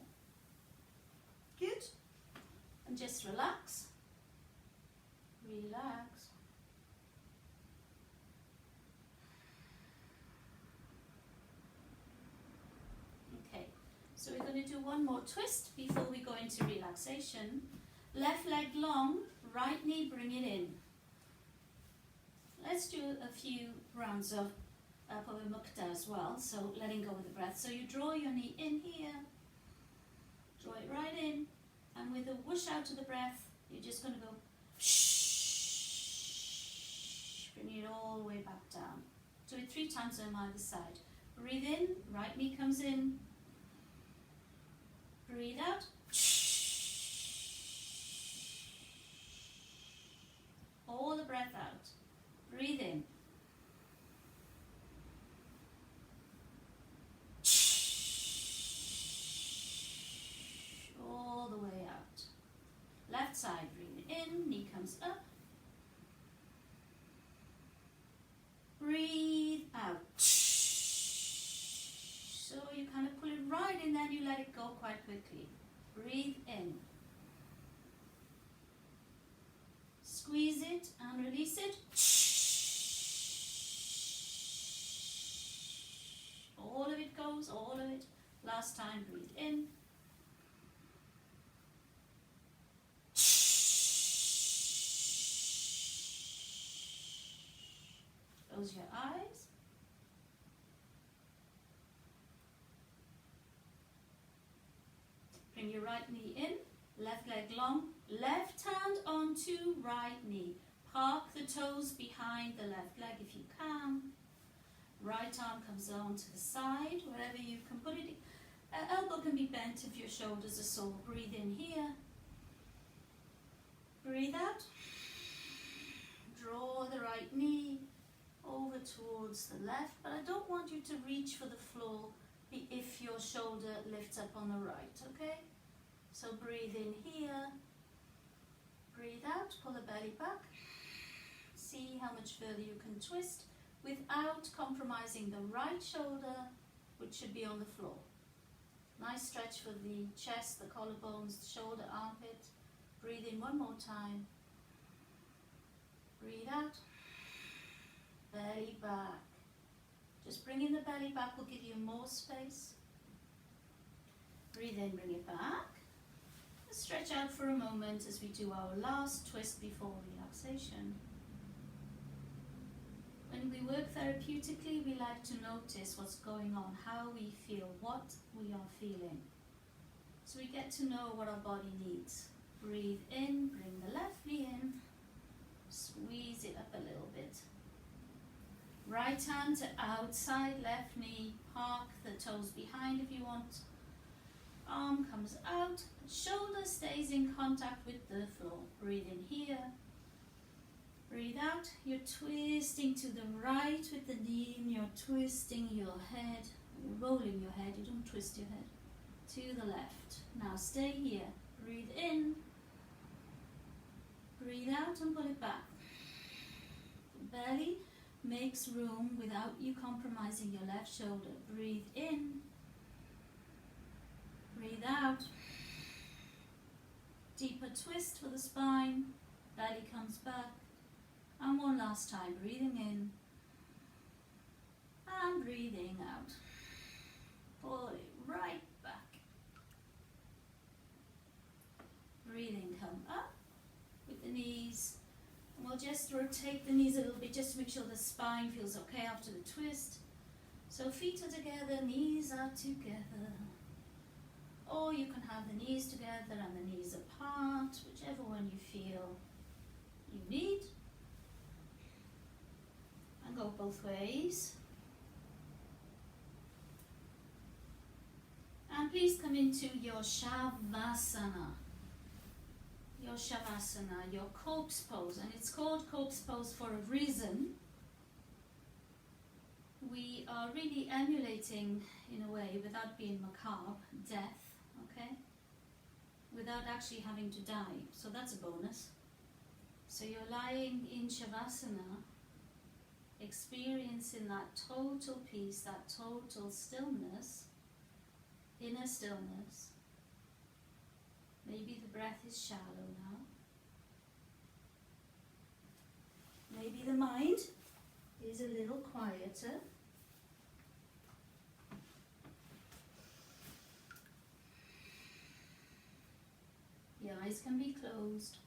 Good. And just relax. Relax. Okay, so we're going to do one more twist before we go into relaxation. Left leg long, right knee, bring it in. Let's do a few rounds of Pavamukta as well, so letting go of the breath. So you draw your knee in here, draw it right in, and with a whoosh out of the breath, you're just going to go shh. Bring it all the way back down. Do it 3 times on either side. Breathe in, right knee comes in. Breathe out. All the breath out. Breathe in. All the way out. Left side, breathe in, knee comes up. you kind of pull it right in, then you let it go quite quickly. Breathe in. Squeeze it and release it. All of it goes, all of it. Last time, breathe in. Close your eyes. Bring your right knee in, left leg long, left hand onto right knee. Park the toes behind the left leg if you can. Right arm comes on to the side, wherever you can put it. Elbow can be bent if your shoulders are sore. Breathe in here. Breathe out. Draw the right knee over towards the left, but I don't want you to reach for the floor if your shoulder lifts up on the right, okay? So breathe in here. Breathe out, pull the belly back. See how much further you can twist without compromising the right shoulder, which should be on the floor. Nice stretch for the chest, the collarbones, the shoulder, armpit. Breathe in one more time. Breathe out. Belly back. Just bringing the belly back will give you more space. Breathe in, bring it back. Let's stretch out for a moment as we do our last twist before relaxation. When we work therapeutically, we like to notice what's going on, how we feel, what we are feeling. So we get to know what our body needs. Breathe in, bring the left knee in, squeeze it up a little bit. Right hand to outside, left knee, park the toes behind if you want. Arm comes out, shoulder stays in contact with the floor. Breathe in here. Breathe out. You're twisting to the right with the knee, and you're twisting your head. You're rolling your head, you don't twist your head. To the left. Now stay here. Breathe in. Breathe out and pull it back. The belly makes room without you compromising your left shoulder. Breathe in. Breathe out. Deeper twist for the spine. Belly comes back. And one last time, breathing in and breathing out. Pull it right back. Breathing, come up with the knees. And we'll just rotate the knees a little bit just to make sure the spine feels okay after the twist. So feet are together, knees are together. Or you can have the knees together and the knees apart, whichever one you feel you need. And go both ways. And please come into your Shavasana. Your Shavasana, your corpse pose. And it's called corpse pose for a reason. We are really emulating, in a way, without being macabre, death, okay? Without actually having to die. So that's a bonus. So you're lying in Shavasana, experiencing that total peace, that total stillness, inner stillness. Maybe the breath is shallow now. Maybe the mind is a little quieter. The eyes can be closed.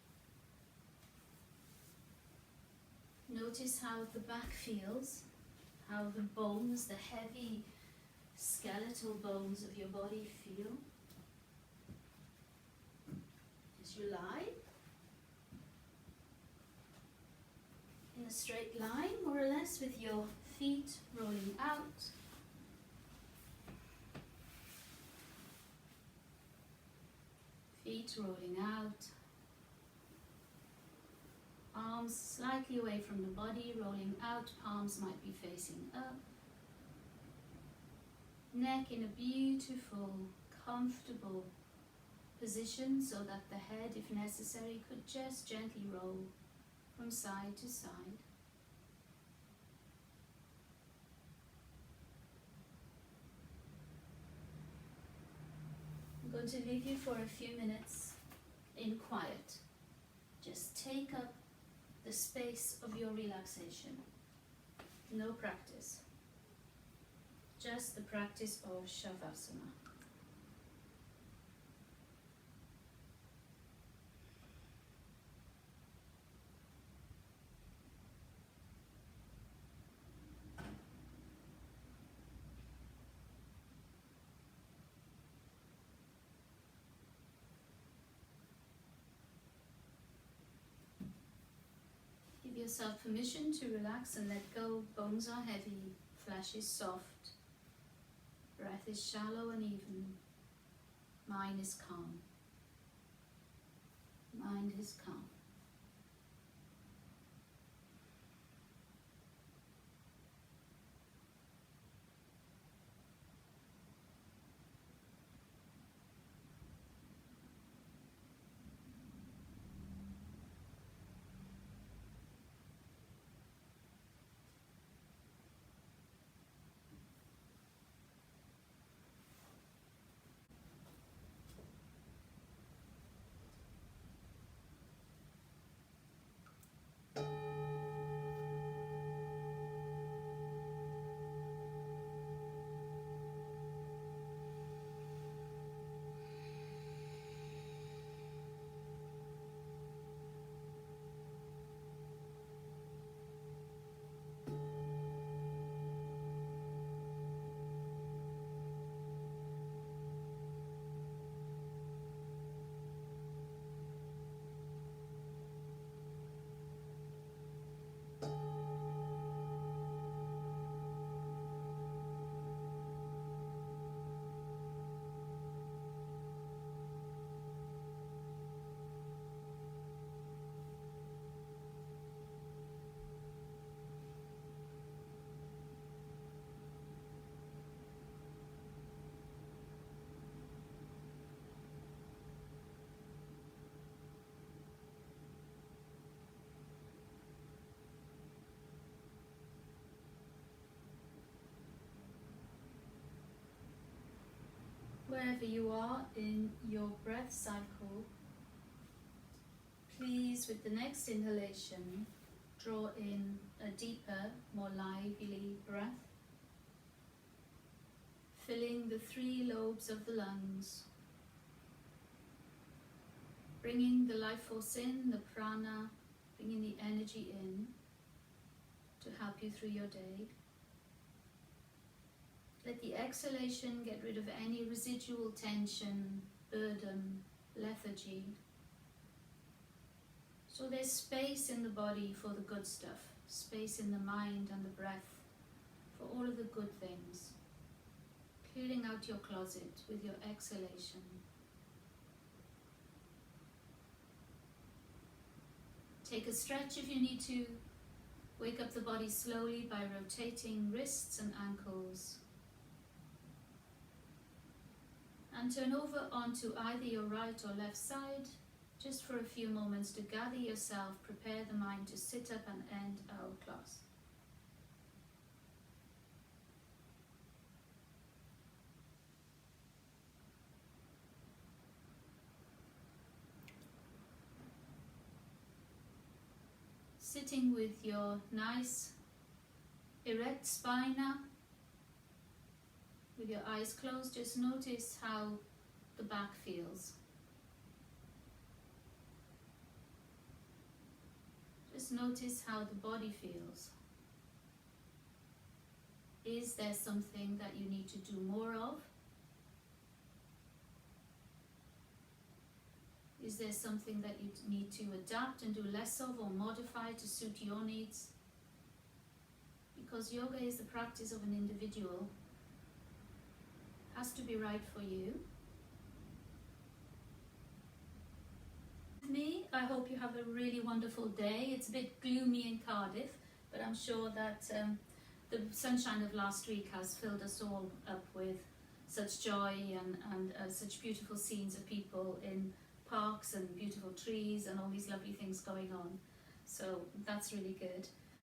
Notice how the back feels, how the bones, the heavy skeletal bones of your body feel as you lie in a straight line, more or less, with your feet rolling out. Feet rolling out. Arms slightly away from the body, rolling out, palms might be facing up. Neck in a beautiful, comfortable position so that the head, if necessary, could just gently roll from side to side. going to leave you for a few minutes in quiet. Just take up the space of your relaxation. No practice. Just the practice of Shavasana. Give yourself permission to relax and let go. Bones are heavy, flesh is soft, breath is shallow and even, mind is calm. Mind is calm. Wherever you are in your breath cycle, please, with the next inhalation, draw in a deeper, more lively breath, filling the 3 lobes of the lungs, bringing the life force in, the prana, bringing the energy in to help you through your day. Let the exhalation get rid of any residual tension, burden, lethargy. So there's space in the body for the good stuff, space in the mind and the breath for all of the good things. Clearing out your closet with your exhalation. Take a stretch if you need to. Wake up the body slowly by rotating wrists and ankles. And turn over onto either your right or left side, just for a few moments to gather yourself, prepare the mind to sit up and end our class. Sitting with your nice erect spine now. With your eyes closed, just notice how the back feels. Just notice how the body feels. Is there something that you need to do more of? Is there something that you need to adapt and do less of or modify to suit your needs? Because yoga is the practice of an individual. Has to be right for you. With me, I hope you have a really wonderful day. It's a bit gloomy in Cardiff, but I'm sure that the sunshine of last week has filled us all up with such joy and such beautiful scenes of people in parks and beautiful trees and all these lovely things going on. So that's really good.